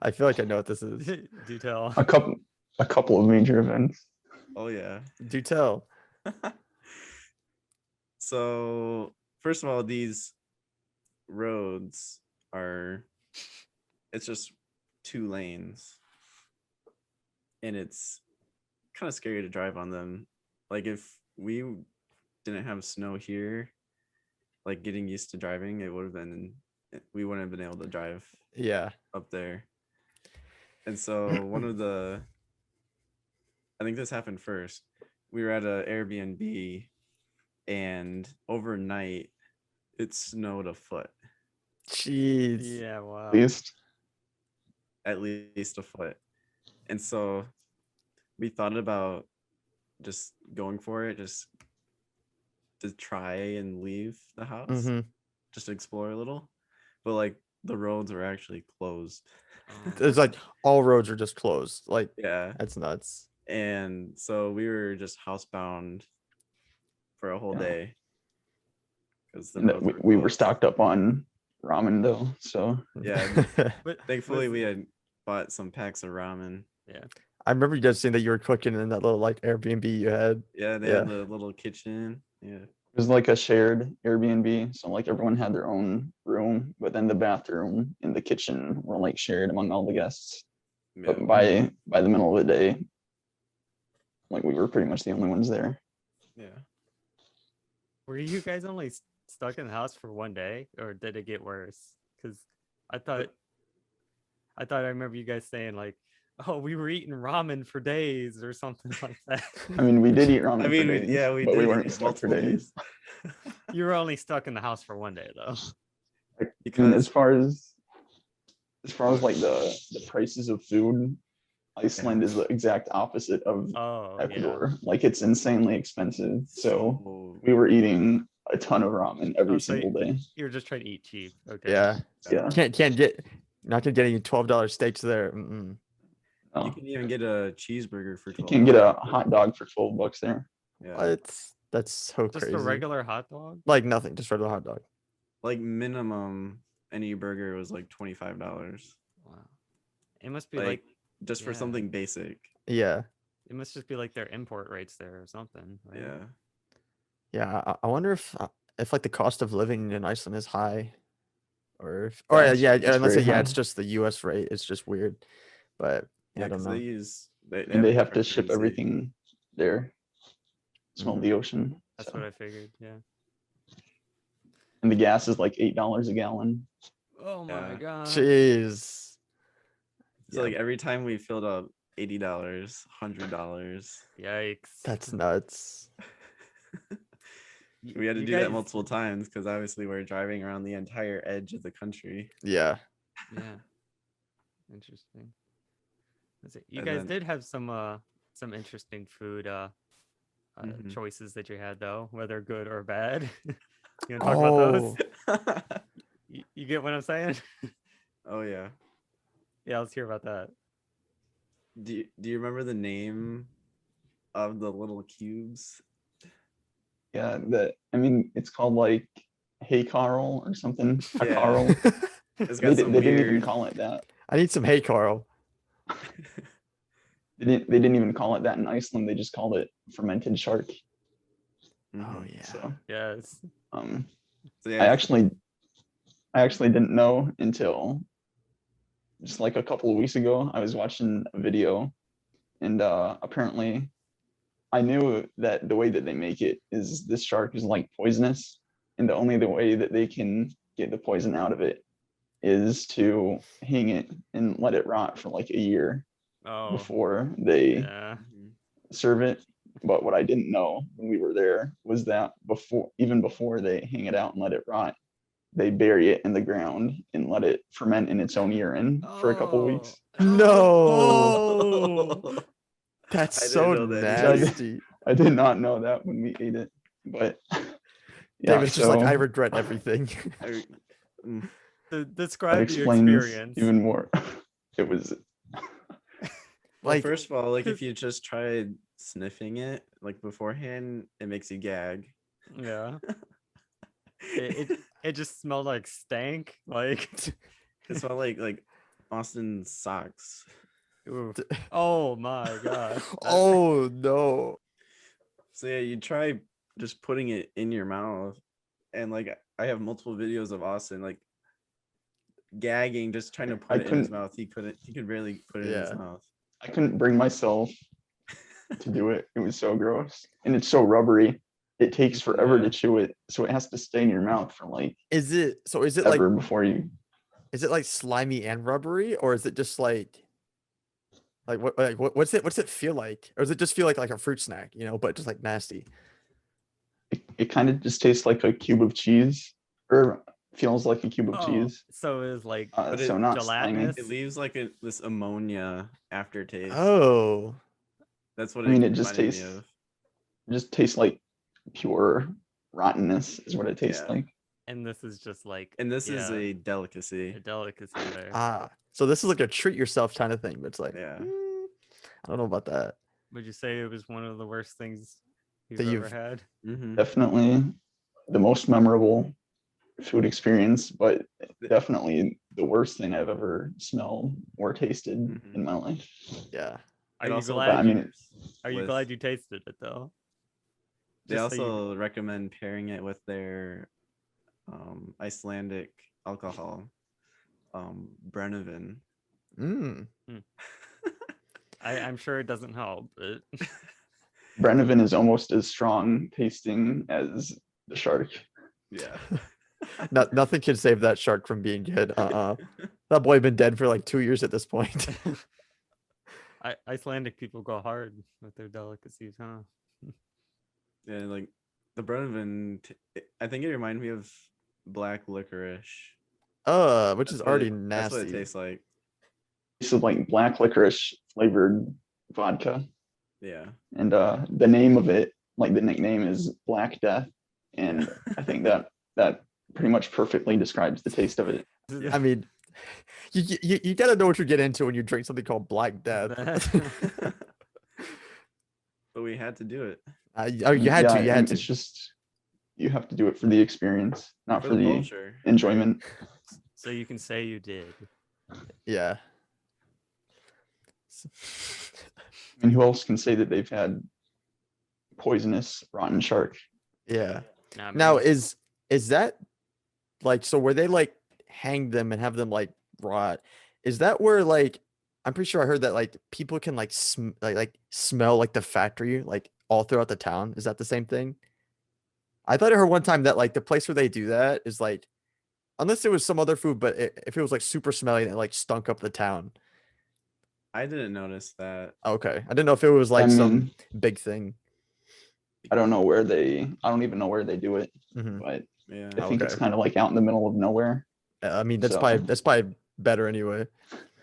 I feel like I know what this is. Do tell. A couple of major events. Oh yeah. Do tell. So first of all, these roads it's just 2 lanes, and it's kind of scary to drive on them. Like if we didn't have snow here, like getting used to driving, we wouldn't have been able to drive Yeah. up there. And so I think this happened first. We were at a Airbnb, and overnight it snowed a foot, Jeez. Yeah, wow. At least. at least a foot. And so we thought about just going for it, just to try and leave the house, hmm just to explore a little. But like the roads were actually closed. It's like all roads are just closed. Like Yeah. that's nuts. And so we were just housebound for a whole Yeah. day because the And roads we were closed. stocked up on ramen though, so Yeah. But Thankfully, was- we had bought some packs of ramen. yeah. I remember you guys saying that you were cooking in that little like Airbnb you had. Yeah, they Yeah. had the little kitchen. Yeah. it was like a shared Airbnb. So like everyone had their own room, but then the bathroom and the kitchen were like shared among all the guests. Yeah. But by the middle of the day, like we were pretty much the only ones there. Yeah. Were you guys only stuck in the house for one day, or did it get worse? Because I thought I remember you guys saying like, "Oh, we were eating ramen for days" or something like that. I mean, we did eat ramen. I mean, for days, yeah, we but did we eat weren't it stuck for multiple days. You were only stuck in the house for one day, though. I mean, Because as far as like the prices of food, Iceland is the exact opposite of Oh, yeah. Ecuador. Like it's insanely expensive. So so we were eating a ton of ramen every Oh, so single day. You were just trying to eat cheap. Okay. Yeah. Yeah. Can't get not gonna get any $12 steaks there. Mm-mm. you Oh, can even get a cheeseburger for you 12. can get a hot dog for $12 there. Yeah. What? That's so Just crazy. a regular hot dog? Like nothing, just regular hot dog. Like minimum any burger was like $25. Wow. It must be Like, like just for yeah. something basic. Yeah. it must just be like their import rates there or something. Right? Yeah. Yeah. I wonder if like the cost of living in Iceland is high. Or if, Yeah, or it's- yeah, it's unless very it's high. just the US rate. It's just weird. But Yeah, I don't because know. they use And they a have to different ship currency. everything there. Smell Mhm. the ocean. That's so. what I figured. Yeah. And the gas is like $8 a gallon. Oh my Yeah. god. Jeez. So like every time we filled up $80, $100. Yikes. That's nuts. We had to You do that guys- multiple times because obviously we're driving around the entire edge of the country. Yeah. Yeah. Interesting. Let's see. You And guys then- did have some interesting food Mhm. choices that you had though, whether good or bad. You want to talk about those? You get what I'm saying? Oh yeah. Yeah, let's hear about that. Do you remember the name of the little cubes? Yeah, I mean, it's called like Hey Carl or something. Yeah. Carl. It's They, got some they didn't even weird. call it that. I need some hey Carl. They didn't even call it that in Iceland. They just called it fermented shark. Oh Mhm. yeah. So Yes. So I yeah, actually didn't know until just like a couple of weeks ago. I was watching a video, and apparently I knew that the way that they make it is this shark is like poisonous, and the way that they can get the poison out of it is to hang it and let it rot for like a year Oh. before they Yeah. Mhm. serve it. But what I didn't know when we were there was that even before they hang it out and let it rot, they bury it in the ground and let it ferment in its own urine for a couple weeks. No. I That's didn't so know that either. nasty. I did not know that when we ate it, but yeah, David's just like, I so regret everything. I- mm, that Describe the explains experience. even more. It was Well, Like- first of all, like if you just tried sniffing it like beforehand, it makes you gag. Yeah. It just smelled like stank. Like, It smelled like Austin's socks. oof. Oh my gosh. Oh no. So yeah, you try just putting it in your mouth, and like I have multiple videos of Austin like gagging, just trying to I put it in his couldn't- mouth. He couldn't. He could barely put it in his Yeah. mouth. I couldn't bring myself to do it. It was so gross, and it's so rubbery. It takes forever Yeah. to chew it, so it has to stay in your mouth for like Is it like ever before you. is it like slimy and rubbery, or is it just what's it feel like? Or does it just feel like a fruit snack, but just like nasty? It kind of just tastes like a cube of cheese, or feels like a cube of Oh, cheese. so it was like But So it- not slimy. gelatinous. It leaves like this ammonia aftertaste. Oh. That's what I mean, it it just reminded me tastes. of. It just tastes like pure rottenness, is what it tastes Yeah. like. And this is just like, And this is yeah, a delicacy. a delicacy there. Ah. So this is like a treat yourself kind of thing, but it's like, Yeah. I don't know about that. Would you say it was one of the worst things you've That ever you've- had? Mm-hmm. Definitely the most memorable food experience, but definitely the worst thing I've ever smelled or tasted Mhm. in my life. Yeah. Are It you also glad? I mean, pairs Are you with- glad you tasted it though? They Just so you- also recommend pairing it with their Icelandic alcohol, Brennivin. Mm. I'm sure it doesn't help, but Brennivin is almost as strong tasting as the shark. Yeah. Nothing can save that shark from being good. That boy been dead for like 2 years at this point. Icelandic people go hard with their delicacies, huh? Yeah, like the Brennivin, I think it reminded me of black licorice. Which is That's what already That's what it nasty. tastes like. It's like black licorice flavored vodka. Yeah. And the name of it, like the nickname, is Black Death. And I think that pretty much perfectly describes the taste of it. Yeah. I mean, you gotta know what you're getting into when you drink something called Black Death. But we had to do it You had to. You and had to. It's just you have to do it for the experience, not for for the the culture. enjoyment. So you can say you did. Yeah. I mean, who else can say that they've had poisonous rotten shark? Yeah. Not Now me. is that like, so where they like hang them and have them like rot? Is that where like, I'm pretty sure I heard that like people can like smell like the factory like all throughout the town. Is that the same thing? I thought I heard one time that like the place where they do that is like, unless it was some other food, but if it was like super smelly and it like stunk up the town. I didn't notice that. Okay, I didn't know if it was like I some mean, big thing. I don't even know where they do it, Mhm. but Yeah. I think it's Okay. kind of like out in the middle of nowhere. I mean, So- that's probably better anyway.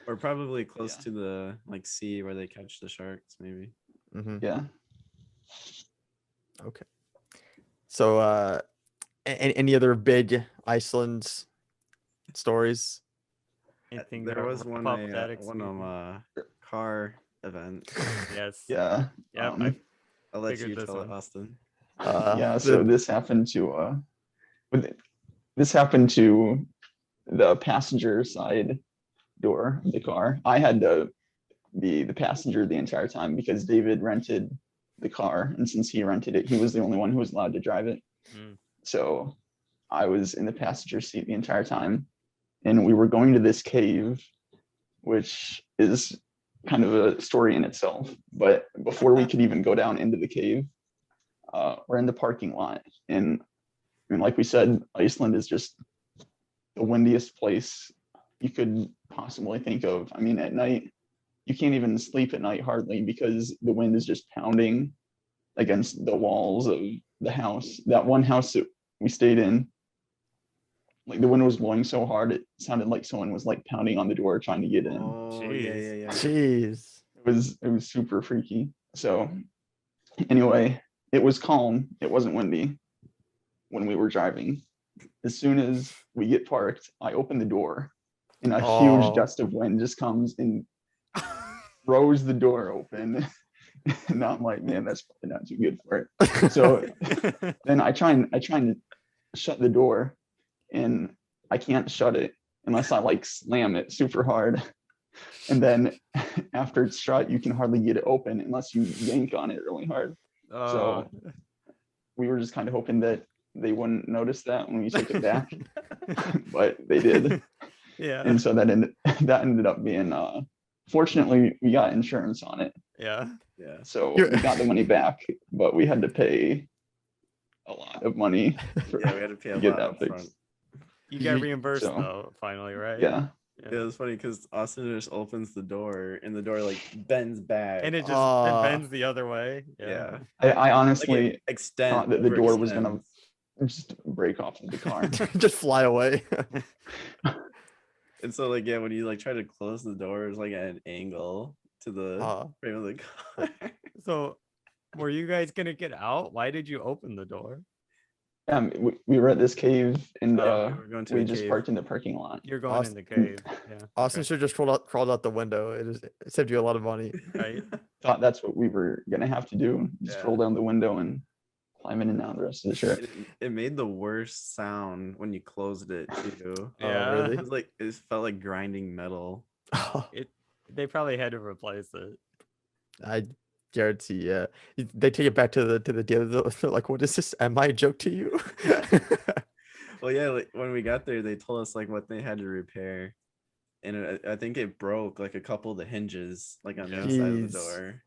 Or probably close Yeah. to the like sea where they catch the sharks, maybe. Hmm. Yeah. Okay. So, any other big Iceland stories? Anything There to was wrap one up that one experience? car event. Yes. Yeah. Yep. I'll let Figured you this tell it, one. Austin. Yeah. So this happened to this happened to the passenger side door of the car. I had to be the passenger the entire time because David rented the car, and since he rented it, he was the only one who was allowed to drive it. Mm. So I was in the passenger seat the entire time, and we were going to this cave, which is kind of a story in itself. But before we could even go down into the cave, we're in the parking lot, and I mean, like we said, Iceland is just the windiest place you could possibly think of. I mean, at night, you can't even sleep at night hardly because the wind is just pounding against the walls of the house. That one house that we stayed in, like the wind was blowing so hard, it sounded like someone was like pounding on the door trying to get in. Oh yeah, Jeez. yeah, yeah. Jeez. It was super freaky. So anyway, it was calm. It wasn't windy when we were driving. As soon as we get parked, I open the door and a huge Oh. gust of wind just comes and throws the door open. Now I'm like, man, that's probably not too good for it. So then I try and shut the door, and I can't shut it unless I like slam it super hard. And then after it's shut, you can hardly get it open unless you yank on it really hard. Oh, So we were just kind of hoping that they wouldn't notice that when we took it back, but they did. yeah. And so that ended up being fortunately we got insurance on it. Yeah. Yeah. So You're- we got the money back, but we had to pay a lot of money for, Yeah, we had to pay a to get lot that up fixed. front. You got You- reimbursed so- though, finally, right? Yeah. Yeah, it was funny because Austin just opens the door and the door like bends back. And it just Ah. bends the other way. yeah. I Like honestly it extends. thought that the door was gonna overextends. just break off of the car. Just fly away. And so like yeah, when you like try to close the door, it's like at an angle to the Ah. frame of the car. So, were you guys gonna get out? Why did you open the door? We were at this cave and Yeah, we were going to we a just cave. parked in the parking lot. You're going in Austin- the cave. Yeah. Austin okay, should just crawled out the window. It saved you a lot of money. Right. Thought that's what we were gonna have to do. Just Yeah. roll down the window and climb in and out the rest of the trip. It made the worst sound when you closed it too. Yeah. really? It was like it felt like grinding metal. They probably had to replace it. I guarantee, yeah. They take it back to the dealer. They're like, "What is this? Am I a joke to you?" Well, yeah, like when we got there, they told us like what they had to repair, and I think it broke like a couple of the hinges, like on the outside of the Jeez. door.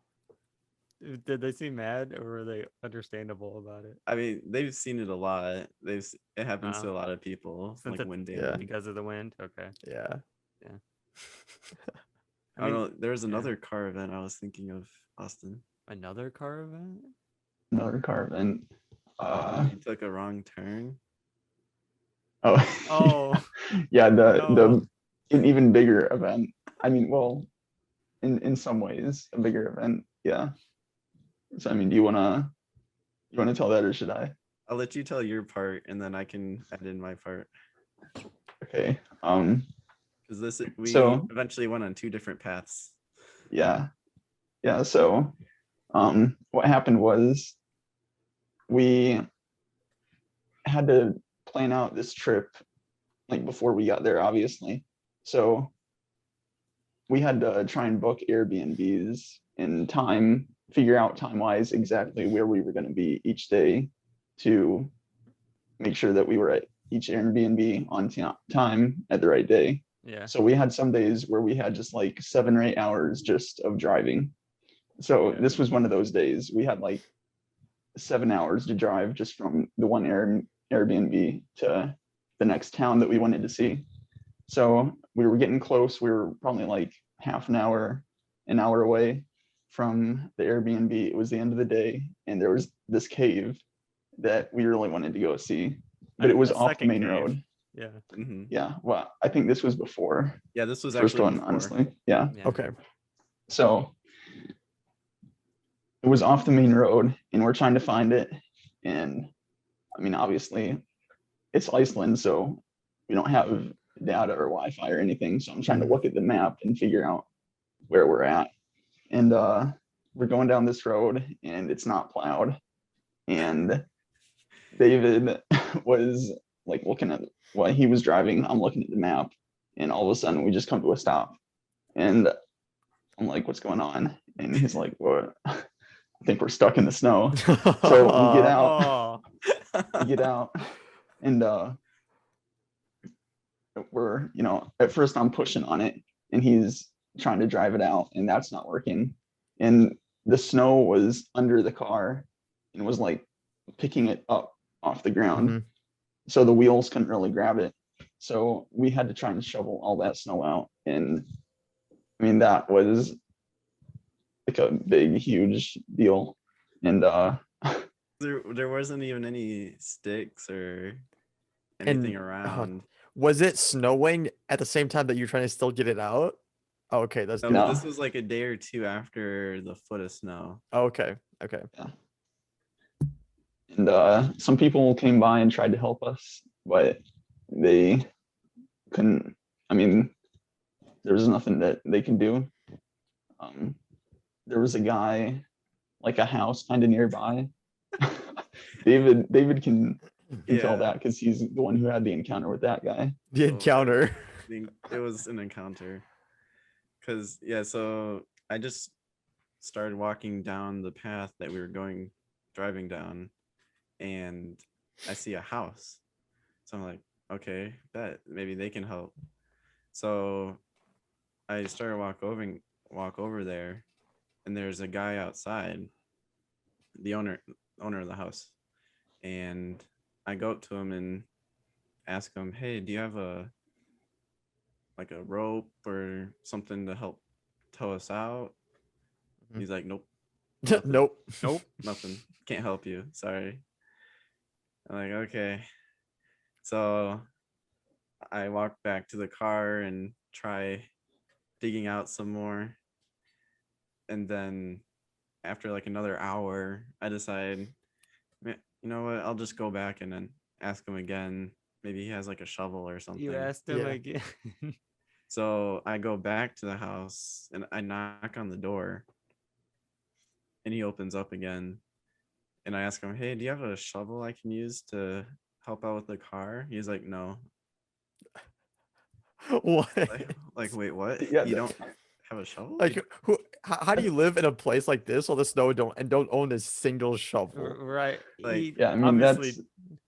Did they seem mad or were they understandable about it? I mean, they've seen it a lot. It happens to Oh. a lot of people, Since like it's- wind Yeah. damage. Because of the wind? Okay. Yeah. I don't know. There was yeah. another car event I was thinking of, Austin. Another car event? Another car event. You took a wrong turn. Oh, Oh, yeah, no. an even bigger event. I mean, well, in some ways, a bigger event. Yeah. So I mean, do you wanna tell that or should I? I'll let you tell your part, and then I can add in my part. Okay. Because we So- eventually went on two different paths. Yeah. So what happened was we had to plan out this trip like before we got there, obviously. So we had to try and book Airbnbs in time, figure out time-wise exactly where we were going to be each day to make sure that we were at each Airbnb on time at the right day. Yeah. So we had some days where we had just like 7 or 8 hours just of driving. So Yeah. this was one of those days. We had like 7 hours to drive just from the one Airbnb to the next town that we wanted to see. So we were getting close. We were probably like half an hour away from the Airbnb. It was the end of the day, and there was this cave that we really wanted to go see, but it was A off the second main cave. road. Yeah. Mhm. Yeah, well, I think this was before Yeah, this was first actually one, before. honestly. Yeah. Yeah. Okay. So it was off the main road, and we're trying to find it. And I mean, obviously, it's Iceland, so we don't have data or Wi-Fi or anything. So I'm trying to look at the map and figure out where we're at. And we're going down this road, and it's not plowed. And David was like looking at what he was driving. I'm looking at the map, and all of a sudden we just come to a stop. And I'm like, "What's going on?" And he's like, "What? I think we're stuck in the snow." So we get out. Oh, We get out, and we're, at first I'm pushing on it, and he's trying to drive it out, and that's not working. And the snow was under the car and was like picking it up off the ground. Mhm. So the wheels couldn't really grab it. So we had to try and shovel all that snow out. And I mean, that was like a big, huge deal. And There wasn't even any sticks or anything And- around. Was it snowing at the same time that you're trying to still get it out? Oh, okay, that's No, good. but No. this was like a day or two after the foot of snow. Oh, okay. Okay. some people came by and tried to help us, but they couldn't. I mean, there was nothing that they can do. There was a guy like a house kind of nearby. David can tell Yeah. that because he's the one who had the encounter with that guy. The So, encounter. It was an encounter. Cause yeah, so I just started walking down the path that we were driving down, and I see a house. So I'm like, okay, bet maybe they can help. So I started walk over there, and there's a guy outside, the owner of the house, and I go up to him and ask him, hey, do you have a rope or something to help tow us out? Mhm. He's like, nope, nothing, Nope. Nope. nothing, can't help you, sorry. I'm like, okay. So I walk back to the car and try digging out some more, and then after like another hour I decide, you know what, I'll just go back and then ask him again. Maybe he has like a shovel or something. You asked him Yeah. again. So I go back to the house and I knock on the door, and he opens up again, and I ask him, hey, do you have a shovel I can use to help out with the car? He's like, no. What? Like wait, what? Yeah, You don't have a shovel? Like who? How do you live in a place like this on the snow don't own a single shovel? Right. Like, He Yeah, I mean obviously that's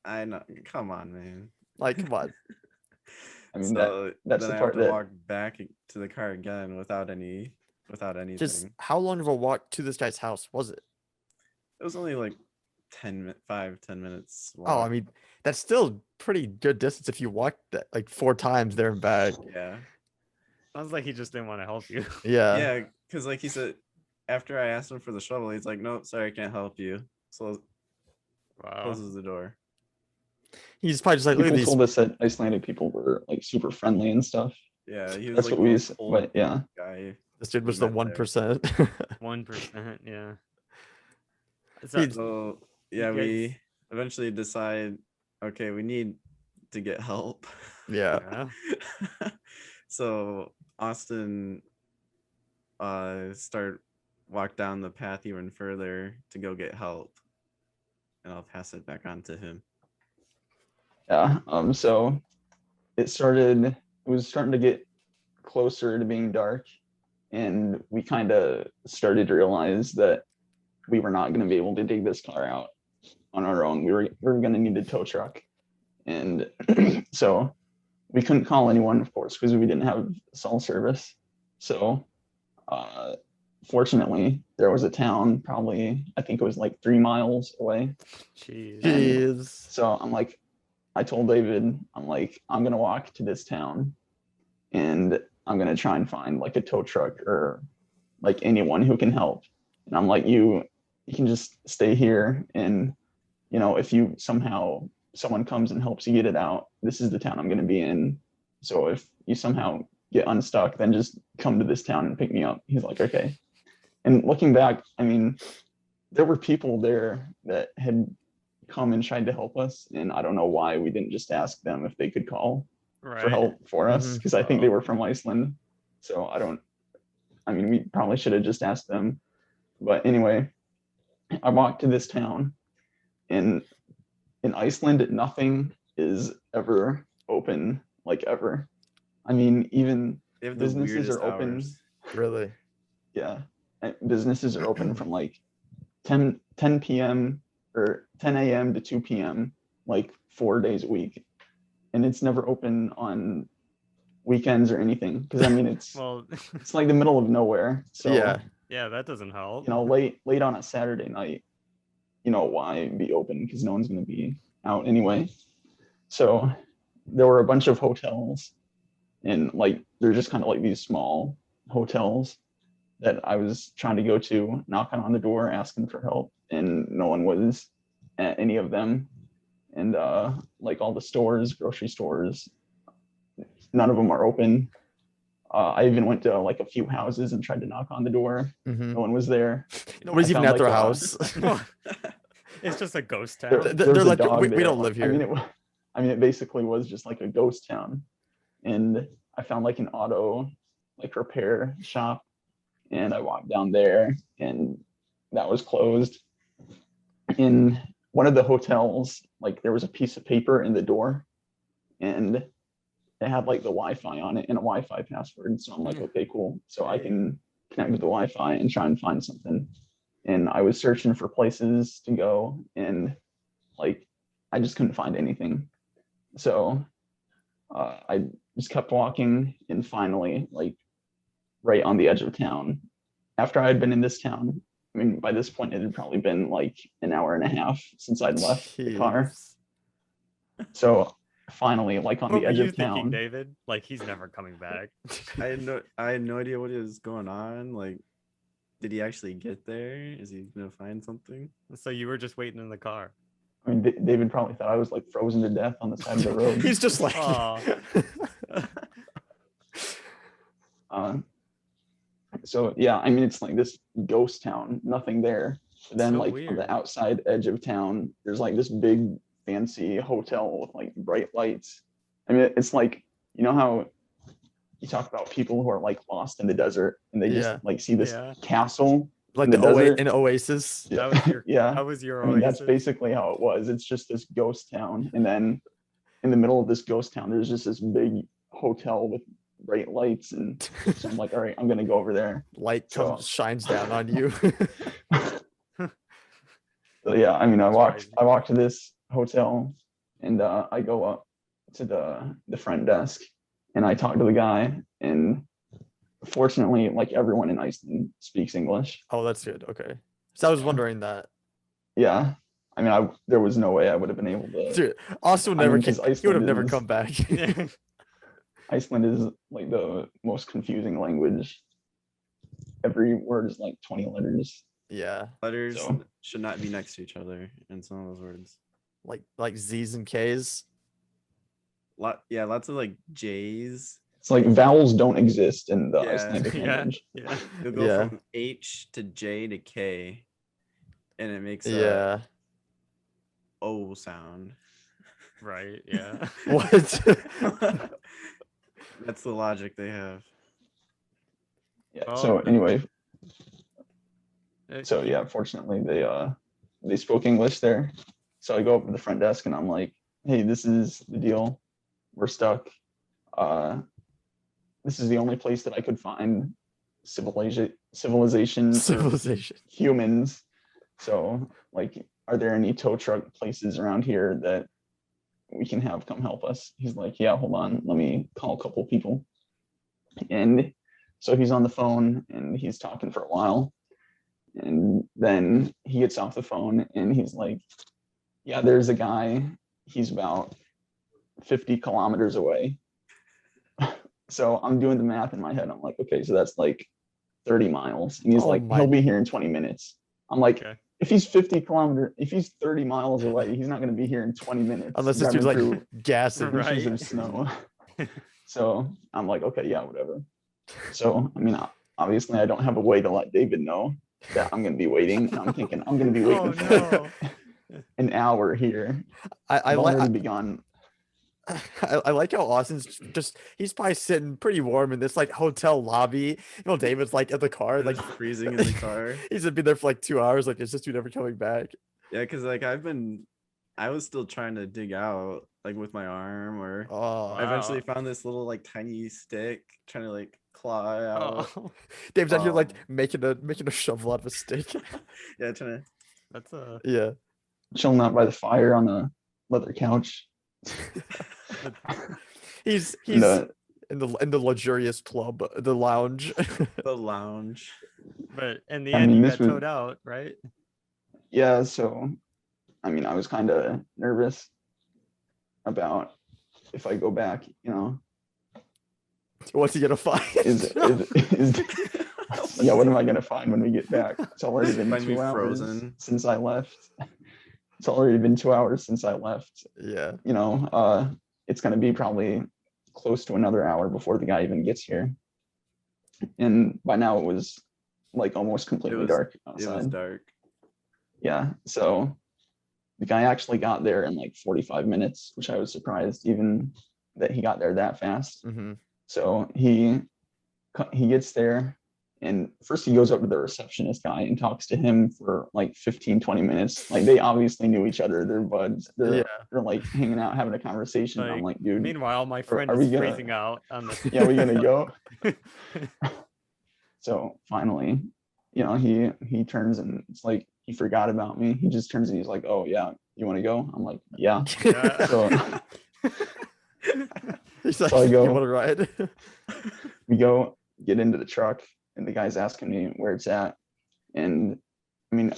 I know, come on, man. Like, come on. I mean So that's then the I have part to that walk back to the car again without Just anything. how long of a walk to this guy's house was it? It was only like 10 minutes Oh, I walk. mean, that's still pretty good distance if you walk that like 4 times there and back. Yeah. sounds like he just didn't want to help you. Yeah. Yeah, because like he said, after I asked him for the shovel, he's like, nope, sorry, I can't help you. So Wow. closes the door. He's probably just like, look at people these. told us that Icelandic people were like super friendly and stuff. Yeah, he was That's like what we the s- old but yeah. guy. This dude we was the met there. 1%. 1%. Yeah. So He'd- So you yeah, guys- we eventually decide, okay, we need to get help. yeah. yeah. So Austin start walk down the path even further to go get help, and I'll pass it back on to him. Yeah. So it was starting to get closer to being dark, and we kind of started to realize that we were not going to be able to dig this car out on our own. We were going to need a tow truck, and so we couldn't call anyone, of course, because we didn't have cell service. So uh, fortunately, there was a town, probably I think it was like 3 miles away. Jeez. And Jeez. so I told David, I'm like, I'm gonna walk to this town, and I'm gonna try and find like a tow truck or like anyone who can help. And I'm like, you can just stay here, and if you somehow someone comes and helps you get it out, this is the town I'm gonna be in. So if you somehow get unstuck, then just come to this town and pick me up. He's like, okay. And looking back, I mean, there were people there that had come and tried to help us, and I don't know why we didn't just ask them if they could call Right. for help for us, Mhm. because I think they were from Iceland. So I mean, we probably should have just asked them. But anyway, I walked to this town, and in Iceland, nothing is ever open, like ever. I mean, even They have the businesses weirdest are open. hours. Really? Yeah, businesses are open from like 10 p.m. or 10 a.m. to 2 p.m. like 4 days a week, and it's never open on weekends or anything, because I mean Well, it's like the middle of nowhere. So Yeah. yeah, that doesn't help. late on a Saturday night, why be open, because no one's going to be out anyway. So there were a bunch of hotels, and like they're just kind of like these small hotels that I was trying to go to, knocking on the door, asking for help, and no one was at any of them. And like all the stores, grocery stores, none of them are open. I even went to like a few houses and tried to knock on the door. Mhm. No one was there. Nobody's I even found at their like a- house. It's just a ghost There, town. there was They're a like, dog we there. don't live I mean, here. it basically was just like a ghost town. And I found like an auto like repair shop, and I walked down there, and that was closed. In one of the hotels, like there was a piece of paper in the door, and it had like the Wi-Fi on it and a Wi-Fi password. So I'm like, okay, cool. So I can connect with the Wi-Fi and try and find something. And I was searching for places to go, and like I just couldn't find anything. So I just kept walking, and finally, like right on the edge of town, after I had been in this town, I mean, by this point, it had probably been like an hour and a half since I'd left the car. Jeez. So finally, like on What the were edge you of thinking, town, David? Like he's never coming back. I had no idea what was going on. Like, did he actually get there? Is he gonna find something? So you were just waiting in the car. I mean, David probably thought I was like frozen to death on the side of the road. He's just like, Aw. So yeah, I mean, it's like this ghost town, nothing there. But then So like on weird. the outside edge of town, there's like this big fancy hotel with like bright lights. I mean, it's like, you know how you talk about people who are like lost in the desert and they Yeah. just like see this Yeah. castle like in the the desert. an oasis. That was your Yeah. that was your I mean, that's oasis? basically how it was. It's just this ghost town. And then in the middle of this ghost town, there's just this big hotel with bright lights. And so I'm like, all right, I'm going to go over there. Light So- comes shines down on you. So yeah, I mean, That's crazy. I walked to this hotel, and I go up to the front desk, and I talk to the guy, and fortunately, like everyone in Iceland speaks English. Oh, that's good. Okay. So I was wondering that. Yeah, I mean, there was no way I would have been able to. Dude, Austin would I never mean, 'cause he would have Iceland never is- come back. Iceland is like the most confusing language. Every word is like 20 letters. Yeah. Letters So- should not be next to each other in some of those words. Like Z's and K's. Lots of like J's. It's like vowels don't exist in the Yeah. Icelandic Yeah. language. Yeah. You'll go Yeah. from H to J to K, and it makes a Yeah. O sound. Right. Yeah. What? That's the logic they have. Yeah. Oh, So but- anyway, Uh, so yeah, fortunately they spoke English there. So I go up to the front desk and I'm like, hey, this is the deal. We're stuck. This is the only place that I could find civilization or Civilization. humans. So like, are there any tow truck places around here that we can have come help us? He's like, yeah, hold on, let me call a couple people. And so he's on the phone and he's talking for a while. And then he gets off the phone and he's like, yeah, there's a guy, he's about 50 kilometers away. So I'm doing the math in my head. I'm like, okay, so that's like 30 miles. And he's Oh like, my- he'll be here in 20 minutes. I'm like, Okay. if he's 30 miles away, he's not going to be here in 20 minutes. Unless this driving dude's through like gassing. Right. inches of snow. So I'm like, okay, yeah, whatever. So, I mean, obviously I don't have a way to let David know that I'm going to be waiting. And I'm thinking I'm going to be Oh waiting for no. an hour here. I I've like already be gone. I like how Austin's just he's probably sitting pretty warm in this like hotel lobby. You know, David's like in the car, Like like freezing in the car. he's been there for like 2 hours. Like, is this dude ever coming back? Yeah, because like I was still trying to dig out like with my arm, or Oh, I eventually Wow. found this little like tiny stick trying to like claw out. Oh, Dave's out here like um, making a shovel out of a stick. Yeah, trying to. that's a Yeah. Chilling out by the fire on a leather couch. He's No. in the luxurious club, the lounge. The lounge. but in the I end mean, you this got was- towed out, right? Yeah, so I mean, I was kind of nervous about if I go back, you know, What's he gonna find? is yeah, what am I gonna find when we get back? It's already been Find me 2 hours frozen. since I left. It's already been 2 hours since I left. Yeah. You know, it's gonna be probably close to another hour before the guy even gets here. And by now it was like almost completely was- dark It was outside. dark. Yeah, so the guy actually got there in like 45 minutes, which I was surprised even that he got there that fast. Hmm. So he gets there And first he goes up to the receptionist guy and talks to him for like 15-20 minutes. Like they obviously knew each other. They're buds. Yeah. They're like hanging out, having a conversation. I'm like, dude, meanwhile, my friend are is we gonna- freezing out on the. yeah, we gonna go? So finally, he turns and it's like he forgot about me. He just turns and he's like, "Oh yeah, you want to go?" I'm like, "Yeah." Yeah. So He's like, So I you go- want to ride? we go get into the truck, and the guy's asking me where it's at, and I mean,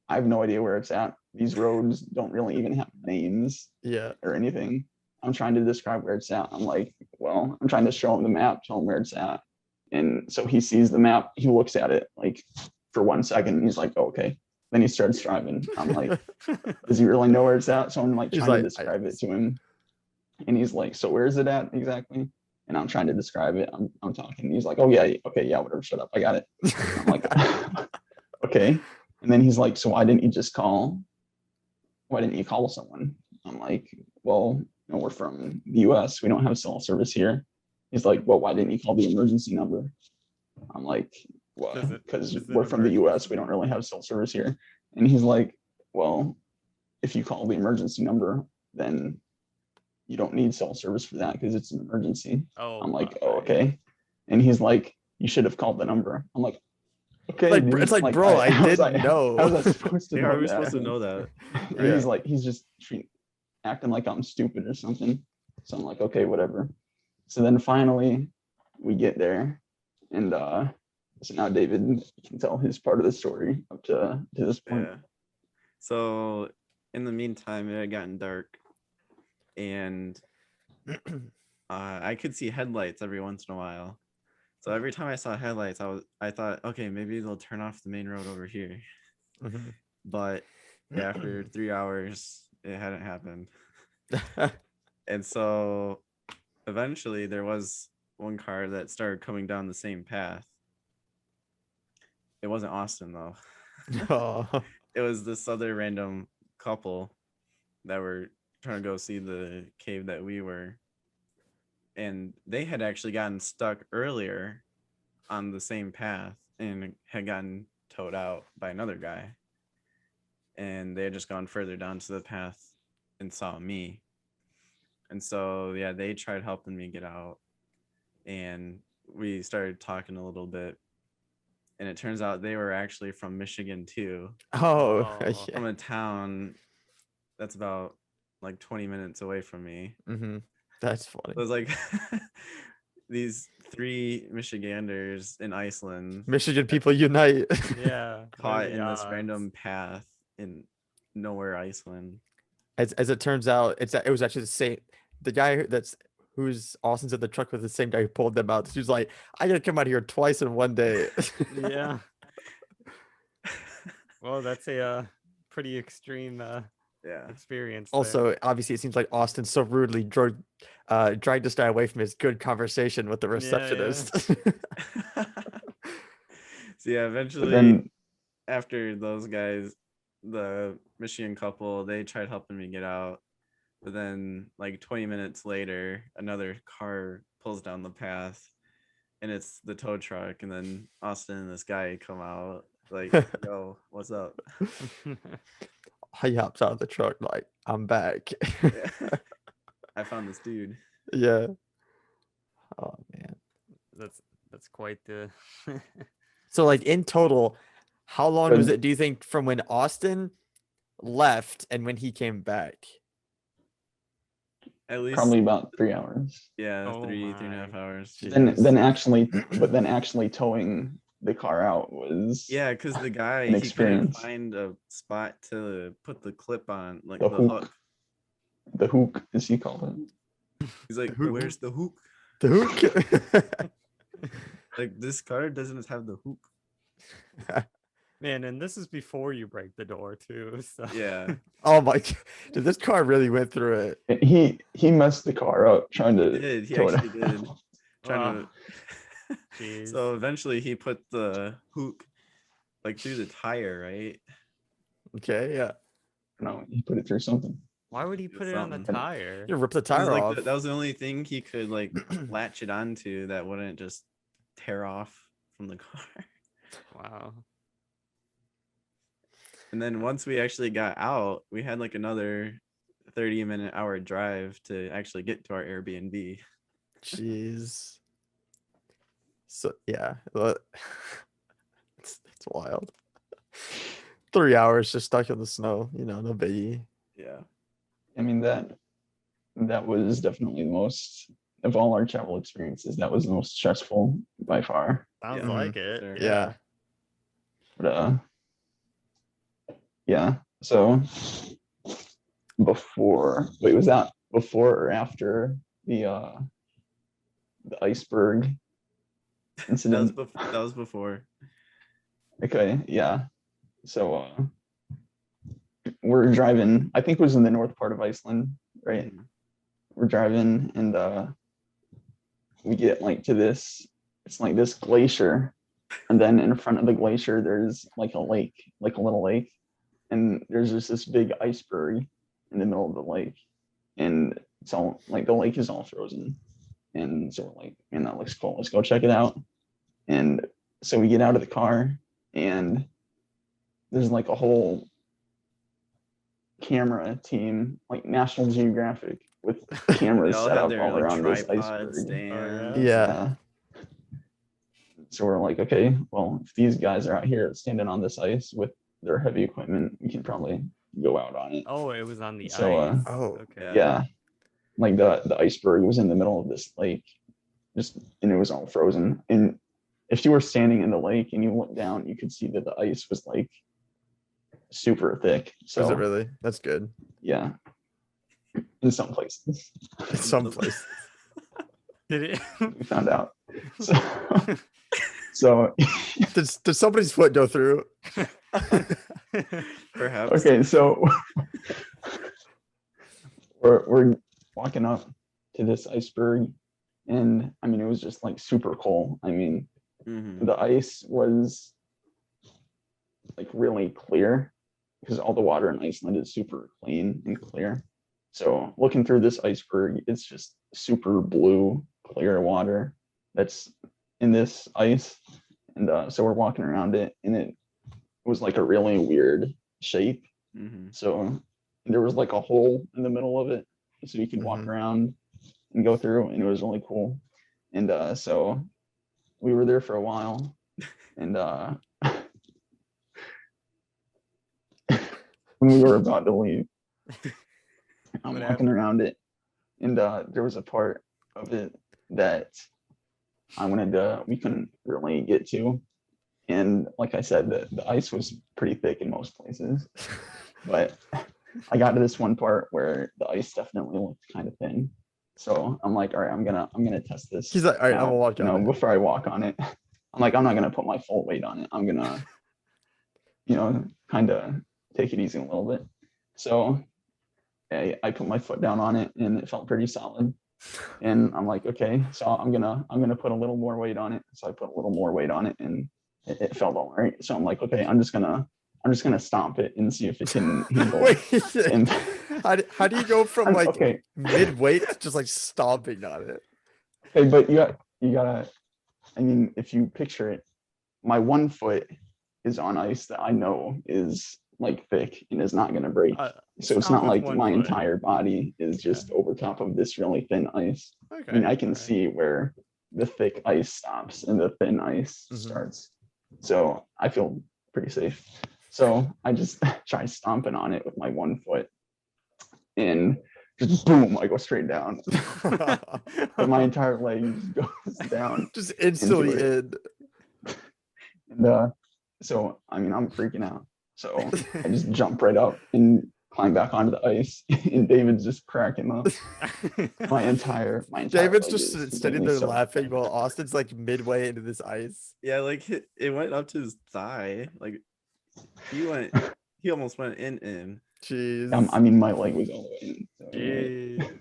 I have no idea where it's at. These roads don't really even have names Yeah. or anything. I'm trying to describe where it's at. I'm like, well, I'm trying to show him the map, tell him where it's at. And so he sees the map, he looks at it like for 1 second, and he's like, oh, okay. Then he starts driving. I'm like, does he really know where it's at? So I'm like He's trying to like, describe it to him. And he's like, so where is it at exactly? And I'm trying to describe it. I'm talking. He's like, oh yeah, okay, yeah, whatever, shut up. I got it. I'm like, okay. And then he's like, so why didn't you call someone? I'm like, well, we're from the US. We don't have cell service here. He's like, well, why didn't you call the emergency number? I'm like, well, because we're from the US. We don't really have cell service here. And he's like, well, if you call the emergency number, then you don't need cell service for that because it's an emergency. Oh, I'm like, oh, okay. And he's like, you should have called the number. I'm like, okay. Like, dude. it's like, bro, I how was didn't know. How was I supposed to Yeah, know how are we that? supposed to know that? And he's just acting like I'm stupid or something. So I'm like, okay, whatever. So then finally we get there, and so now David can tell his part of the story up to this point. Yeah. So in the meantime, it had gotten dark, and I could see headlights every once in a while. So every time I saw headlights, I thought, okay, maybe they'll turn off the main road over here. Mhm. But after 3 hours, it hadn't happened. And so eventually there was one car that started coming down the same path. It wasn't Austin though. Oh. It was this other random couple that were trying to go see the cave that we were. And they had actually gotten stuck earlier on the same path and had gotten towed out by another guy. And they had just gone further down to the path and saw me. And so, yeah, they tried helping me get out. And we started talking a little bit. And it turns out they were actually from Michigan too. Oh, From a town that's about like 20 minutes away from me. Mm-hmm. That's funny. It was like these 3 Michiganders in Iceland Michigan people unite. Yeah. caught in this random path in nowhere Iceland. As it turns out, it was actually the guy who's Austin's in the truck with the same guy who pulled them out. He was like, I gotta come out here twice in one day. Yeah. Well, that's a pretty extreme Yeah. experience. there. Also, obviously, it seems like Austin so rudely dragged this guy away from his good conversation with the Yeah, receptionist. So yeah, eventually then after those guys, the Michigan couple, they tried helping me get out. But then like 20 minutes later, another car pulls down the path and it's the tow truck. And then Austin and this guy come out like, yo, what's up? He hops out of the truck like, I'm back. Yeah. I found this dude. Yeah. Oh man. That's quite the. So like in total, how long was Good. it, do you think, from when Austin left and when he came back? At least probably about 3 hours. yeah, Oh 3.5 my. hours. Jeez. Then actually towing the car out was Yeah, because the guy an he couldn't experience. find a spot to put the clip on, like The the hook. hook. The hook, as he called it. He's like, hook. "Where's the hook? The hook. Like this car doesn't have the hook." Man, and this is before you break the door too. So Yeah, Oh my god. Dude, this car really went through it. And he messed the car up trying he to did. He tow it actually out. did. Trying to. Jeez. So eventually he put the hook like through the tire, right? Okay, yeah. No, he put it through something. Why would he put it on the something. tire? You rip the 'Cause, tire like off. that was the only thing he could like latch it onto that wouldn't just tear off from the car. Wow. And then once we actually got out, we had like another 30-minute hour drive to actually get to our Airbnb. Jeez. So yeah, well, it's wild. 3 hours just stuck in the snow, no biggie. Yeah. I mean, that was definitely the most of all our travel experiences. That was the most stressful by far. Sounds Yeah, like for it. sure. Yeah. But yeah. So was that before or after the iceberg incident? That was before. Okay, yeah. So we're driving, I think it was in the north part of Iceland, right? Mhm. We're driving and we get like to this, it's like this glacier. And then in front of the glacier, there's like a lake, like a little lake. And there's just this big iceberg in the middle of the lake. And it's all like the lake is all frozen. And so we're like, man, that looks cool. Let's go check it out. And so we get out of the car and there's like a whole camera team, like National Geographic, with They cameras all set have up their all like around this tripod iceberg. stand. Yeah. So we're like, okay, well, if these guys are out here standing on this ice with their heavy equipment, we can probably go out on it. Oh, it was on the So, ice. Oh, Okay. Yeah, like the iceberg was in the middle of this lake, and it was all frozen. And if you were standing in the lake and you looked down, you could see that the ice was like super thick. So was it really? That's good. yeah, in some places Some place. Did it? we found out. So, so Did somebody's foot go through? Perhaps. okay, so we're walking up to this iceberg, and I mean it was just like super cool. I mean Mhm. the ice was like really clear because all the water in Iceland is super clean and clear. So looking through this iceberg, it's just super blue, clear water that's in this ice. And so we're walking around it, and it was like a really weird shape. Mhm. So there was like a hole in the middle of it, so you could walk Mhm. around and go through, and it was really cool. And so we were there for a while, and when we were about to leave, I'm What walking happened? around it, and there was a part of it that we couldn't really get to. And like I said, the ice was pretty thick in most places. But I got to this one part where the ice definitely looked kind of thin. So I'm like, all right, I'm gonna test this. He's like, all right, I'm now, gonna walk on it. before I walk on it. I'm like, I'm not gonna put my full weight on it. I'm gonna, kind of take it easy a little bit. So I put my foot down on it, and it felt pretty solid. And I'm like, okay, so I'm gonna put a little more weight on it. So I put a little more weight on it, and it felt all right. So I'm like, okay, I'm just gonna stomp it and see if it can handle it. Wait, And how do you go from like okay, mid-weight to just like stomping on it? okay, but you gotta. I mean, if you picture it, my one foot is on ice that I know is like thick and is not gonna break. So it's stomp not with like one my foot. entire body is just over top of this really thin ice. Okay. I mean, I can alright. see where the thick ice stops and the thin ice Mhm. starts. So I feel pretty safe. So I just try stomping on it with my one foot, and just boom, I go straight down. But my entire leg just goes down Just into instantly it. in. And so I mean, I'm freaking out. So I just jump right up and climb back onto the ice, and David's just cracking up. My entire David's leg just is standing completely there soaked. laughing while Austin's like midway into this ice. Yeah, like it went up to his thigh. Like he almost went in. Jeez. I mean, my leg was all the way in. So, Jeez.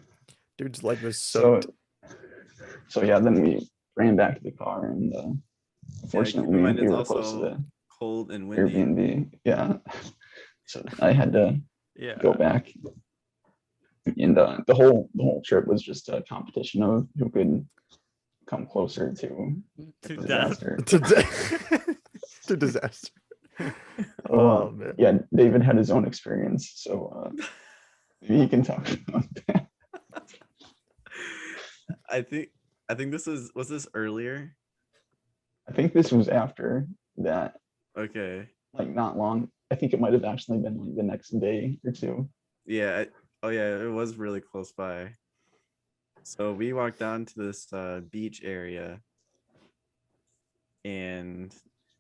Dude's leg was so, soaked. so yeah, then we ran back to the car, and Yeah, keep fortunately in mind we it's were close to also the cold and windy. Airbnb. Yeah. So I had to Yeah. go back. And the whole trip was just a competition of who could come closer to To death. disaster. To disaster. Oh, Oh man. yeah, David had his own experience, so maybe he can talk about that. I think this was this earlier? I think this was after that, Okay. like not long. I think it might have actually been like the next day or two. Yeah. Oh yeah, it was really close by. So we walked down to this beach area, and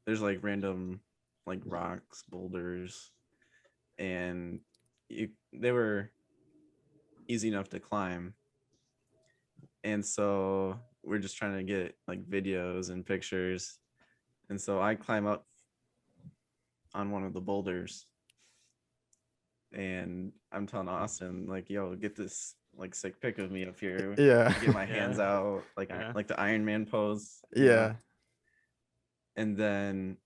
there's like random like rocks, boulders, and they were easy enough to climb. And so we're just trying to get like videos and pictures. And so I climb up on one of the boulders, and I'm telling Austin like, "Yo, get this like sick pic of me up here. Yeah. Get my Yeah. hands out Yeah. like the Iron Man pose." you know? Yeah. And then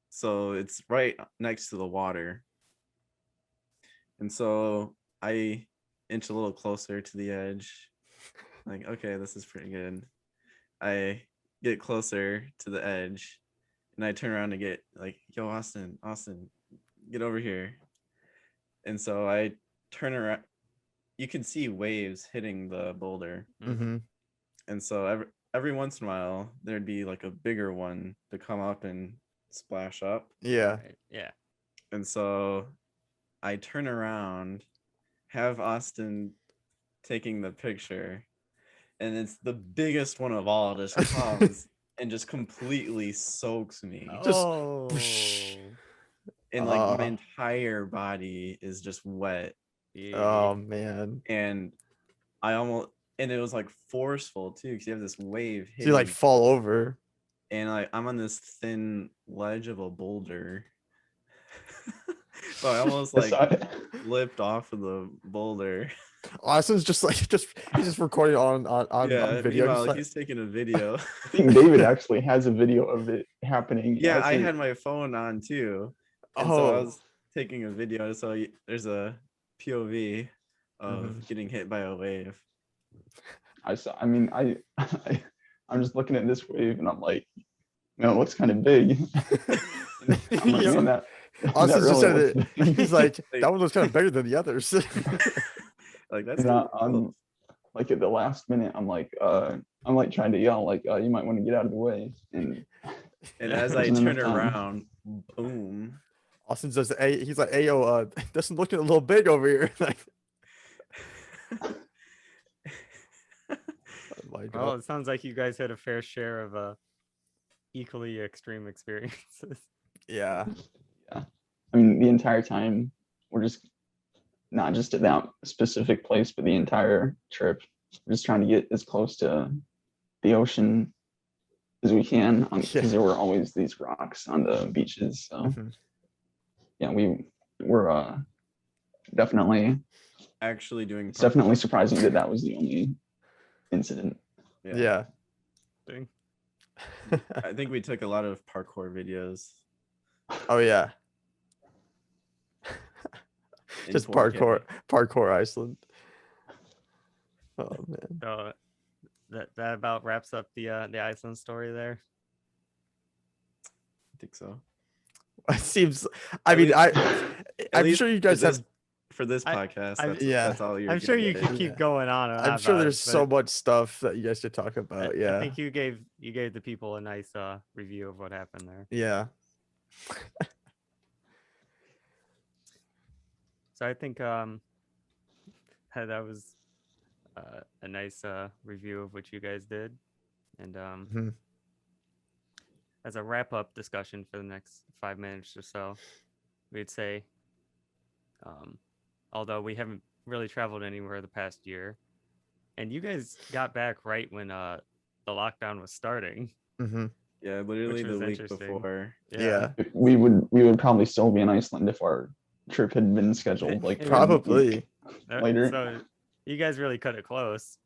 so it's right next to the water. And so I inch a little closer to the edge. Like, okay, this is pretty good. I get closer to the edge, and I turn around to get like, "Yo, Austin, get over here." And so I turn around. You can see waves hitting the boulder. Mm-hmm. And so every once in a while there'd be like a bigger one to come up and splash up. Yeah. Right. Yeah. And so I turn around, have Austin taking the picture, and it's the biggest one of all just comes and just completely soaks me. Just Oh. And like my Oh. entire body is just wet. Oh man. And and it was like forceful too, because you have this wave So hitting you like fall over. and I'm on this thin ledge of a boulder. So I almost like flipped off of the boulder. Austin's just like he's just recording on Yeah, video. meanwhile Just like, he's taking a video. I think David actually has a video of it happening. Yeah, as I it- had my phone on too, and so I oh. was taking a video. So there's a POV of getting hit by a wave. I saw. I mean, I'm just looking at this wave and I'm like, man, it looks kind of big. I'm like, Yeah. man, that Austin just said looks it. big. He's like, that one was kind of bigger than the others. Like that's And kinda I'm cool. like at the last minute, I'm like trying to yell like, you might want to get out of the way. And And as I wasn't enough turn time. around, boom. Austin says, "Hey," he's like, "Hey, yo, Dustin looking a little big over here." Like, oh my Well, God. it sounds like you guys had a fair share of equally extreme experiences. Yeah. Yeah, I mean, the entire time we're just not just at that specific place, but the entire trip, we're just trying to get as close to the ocean as we can, because Yeah. there were always these rocks on the beaches. So Mhm. yeah, we're definitely. Actually doing It's definitely surprising that was the only incident. Yeah. Thing. I think we took a lot of parkour videos. Oh yeah. in Just 4K. parkour Iceland. Oh man. So that about wraps up the Iceland story there. I think so. It seems. I At mean, least- I'm least sure you for guys this- have. for this I- podcast. I'm- That's, yeah. that's all you're. I'm sure gonna you get. could keep Yeah. going on. And I'm on sure about there's it, so but much stuff that you guys could talk about. Yeah. I think you gave the people a nice review of what happened there. Yeah. So I think that was a nice review of what you guys did, and Mhm. as a wrap up discussion for the next 5 minutes or so, we'd say, although we haven't really traveled anywhere the past year, and you guys got back right when the lockdown was starting. Mhm. Yeah, literally was the week interesting. before. Yeah. We would probably still be in Iceland if our trip had been scheduled like It for a week Probably. later. So you guys really cut it close.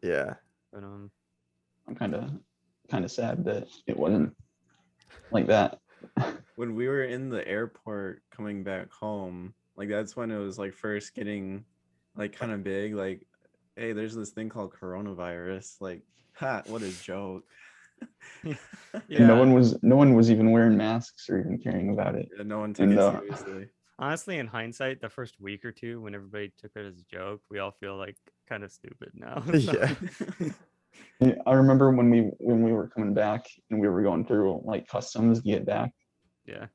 Yeah. But I'm kind of sad that it wasn't like that. When we were in the airport coming back home, like that's when it was like first getting like kind of big. Like hey, there's this thing called coronavirus. Like, ha, what a joke. And no Yeah. one was even wearing masks or even caring about it. Yeah, no one took And it seriously. Honestly, in hindsight, the first week or two, when everybody took it as a joke, we all feel like kind of stupid now. Yeah. Yeah, I remember when we were coming back and we were going through like customs to get back. Yeah.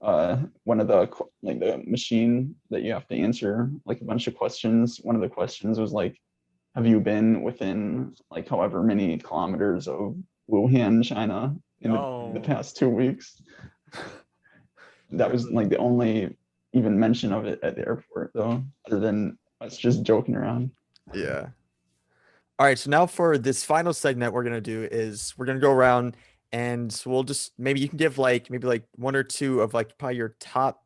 One of the like the machine that you have to answer like a bunch of questions. One of the questions was like, have you been within like however many kilometers of Wuhan, China in the Oh. past 2 weeks? That was like the only even mention of it at the airport though, other than us just joking around. Yeah. All right. So now for this final segment, we're gonna do is we're gonna go around and we'll just maybe you can give like maybe like one or two of like probably your top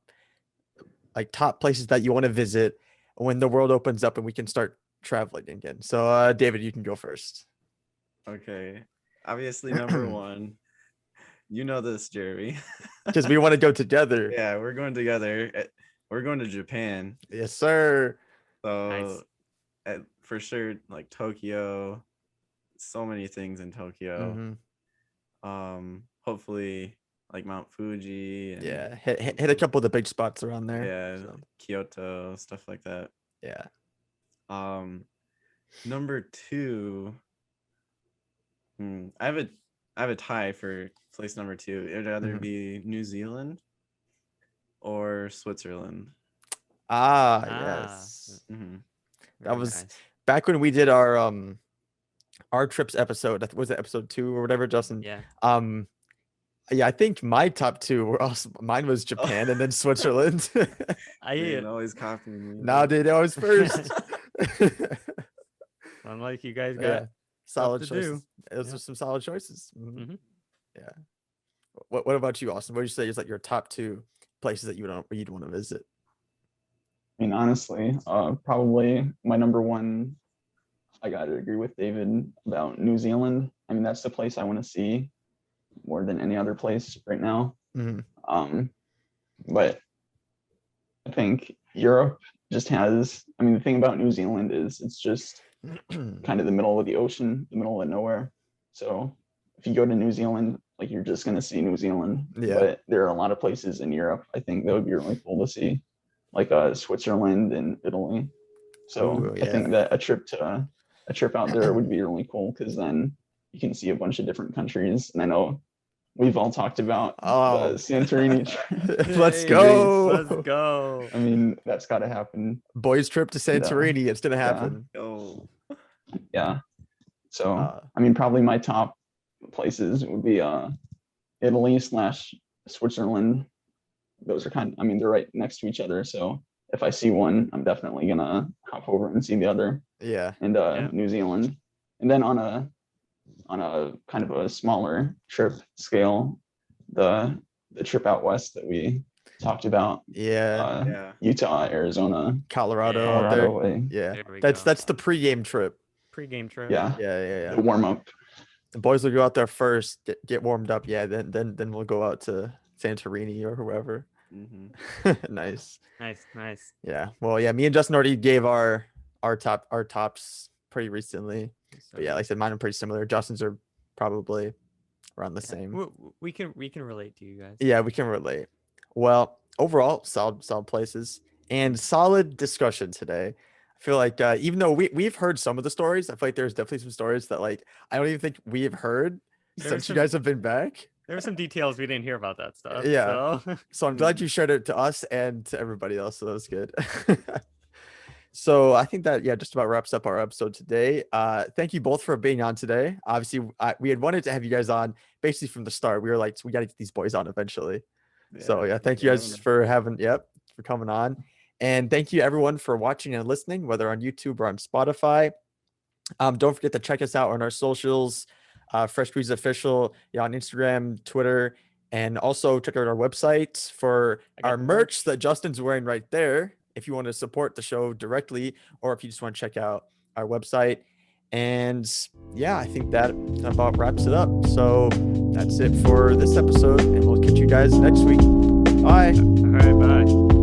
places that you want to visit when the world opens up and we can start traveling again. So David, you can go first. Okay. Obviously, number one. You know this, Jeremy. Because we want to go together. Yeah, we're going together. We're going to Japan. Yes, sir. So for sure, like Tokyo, so many things in Tokyo. Mhm. Hopefully like Mount Fuji and Yeah. Hit a couple of the big spots around there. yeah, So, Kyoto, stuff like that. yeah. Number two, I have a tie for place number two. It'd either Mhm. be New Zealand or Switzerland. Ah, Ah. yes. Mhm. That Very was nice. back when we did our trips episode. Was it episode 2 or whatever, Justin? Yeah. Yeah, I think my top two were also mine was Japan and then Switzerland. Man, always copying me. Nah, dude, I was first. Unlike you guys got Yeah, solid to choices. do. Those Yeah. are some solid choices. Mhm. Mhm. Yeah. What about you, Austin? What would you say is like your top two places that you'd want to visit? I mean, honestly, probably my number one, I gotta agree with David about New Zealand. I mean, that's the place I want to see more than any other place right now. Mhm. But I think Europe just has, I mean, the thing about New Zealand is it's just kind of the middle of the ocean, the middle of nowhere. So if you go to New Zealand, like you're just gonna see New Zealand. Yeah. But there are a lot of places in Europe I think that would be really cool to see, like Switzerland and Italy. So Ooh, I think yeah. that a trip out there would be really cool because then you can see a bunch of different countries. And I know we've all talked about Oh. the Santorini trip. Let's Hey, go. Let's go. I mean, that's got to happen. Boys trip to And, Santorini. It's gonna yeah. happen. Oh, Yeah. So Uh, I mean, probably my top places would be Italy / Switzerland. Those are I mean, they're right next to each other. So if I see one, I'm definitely gonna hop over and see the other. yeah. And Yeah. New Zealand. And then on a kind of a smaller trip scale, the trip out west that we talked about, Yeah. yeah. Utah, Arizona, Colorado Yeah. out there. Colorado way. Yeah. There we That's go. the pregame trip. Pre-game trip. Yeah, Yeah. the warm up. The boys will go out there first, get warmed up. Yeah, then we'll go out to Santorini or whoever. Mhm. Nice. Nice. Yeah. Well, yeah, me and Justin already gave our tops pretty recently. But yeah, like I said, mine are pretty similar. Justin's are probably around the same. We can relate to you guys. Yeah, we can relate. Well, overall, solid places and solid discussion today. I feel like even though we've heard some of the stories, I feel like there's definitely some stories that like I don't even think we've heard There's since you some- guys have been back. There were some details we didn't hear about that stuff. Yeah. So. So I'm glad you shared it to us and to everybody else. So that was good. So I think that just about wraps up our episode today. Thank you both for being on today. Obviously, we had wanted to have you guys on basically from the start. We were like, we got to get these boys on eventually. So yeah, thank you guys for coming on. And thank you everyone for watching and listening, whether on YouTube or on Spotify. Don't forget to check us out on our socials, Fresh Squeeze Official, on Instagram, Twitter, and also check out our website for got our the merch that Justin's wearing right there. If you want to support the show directly, or if you just want to check out our website. And yeah, I think that about wraps it up. So that's it for this episode, and we'll catch you guys next week. Bye. All right, bye.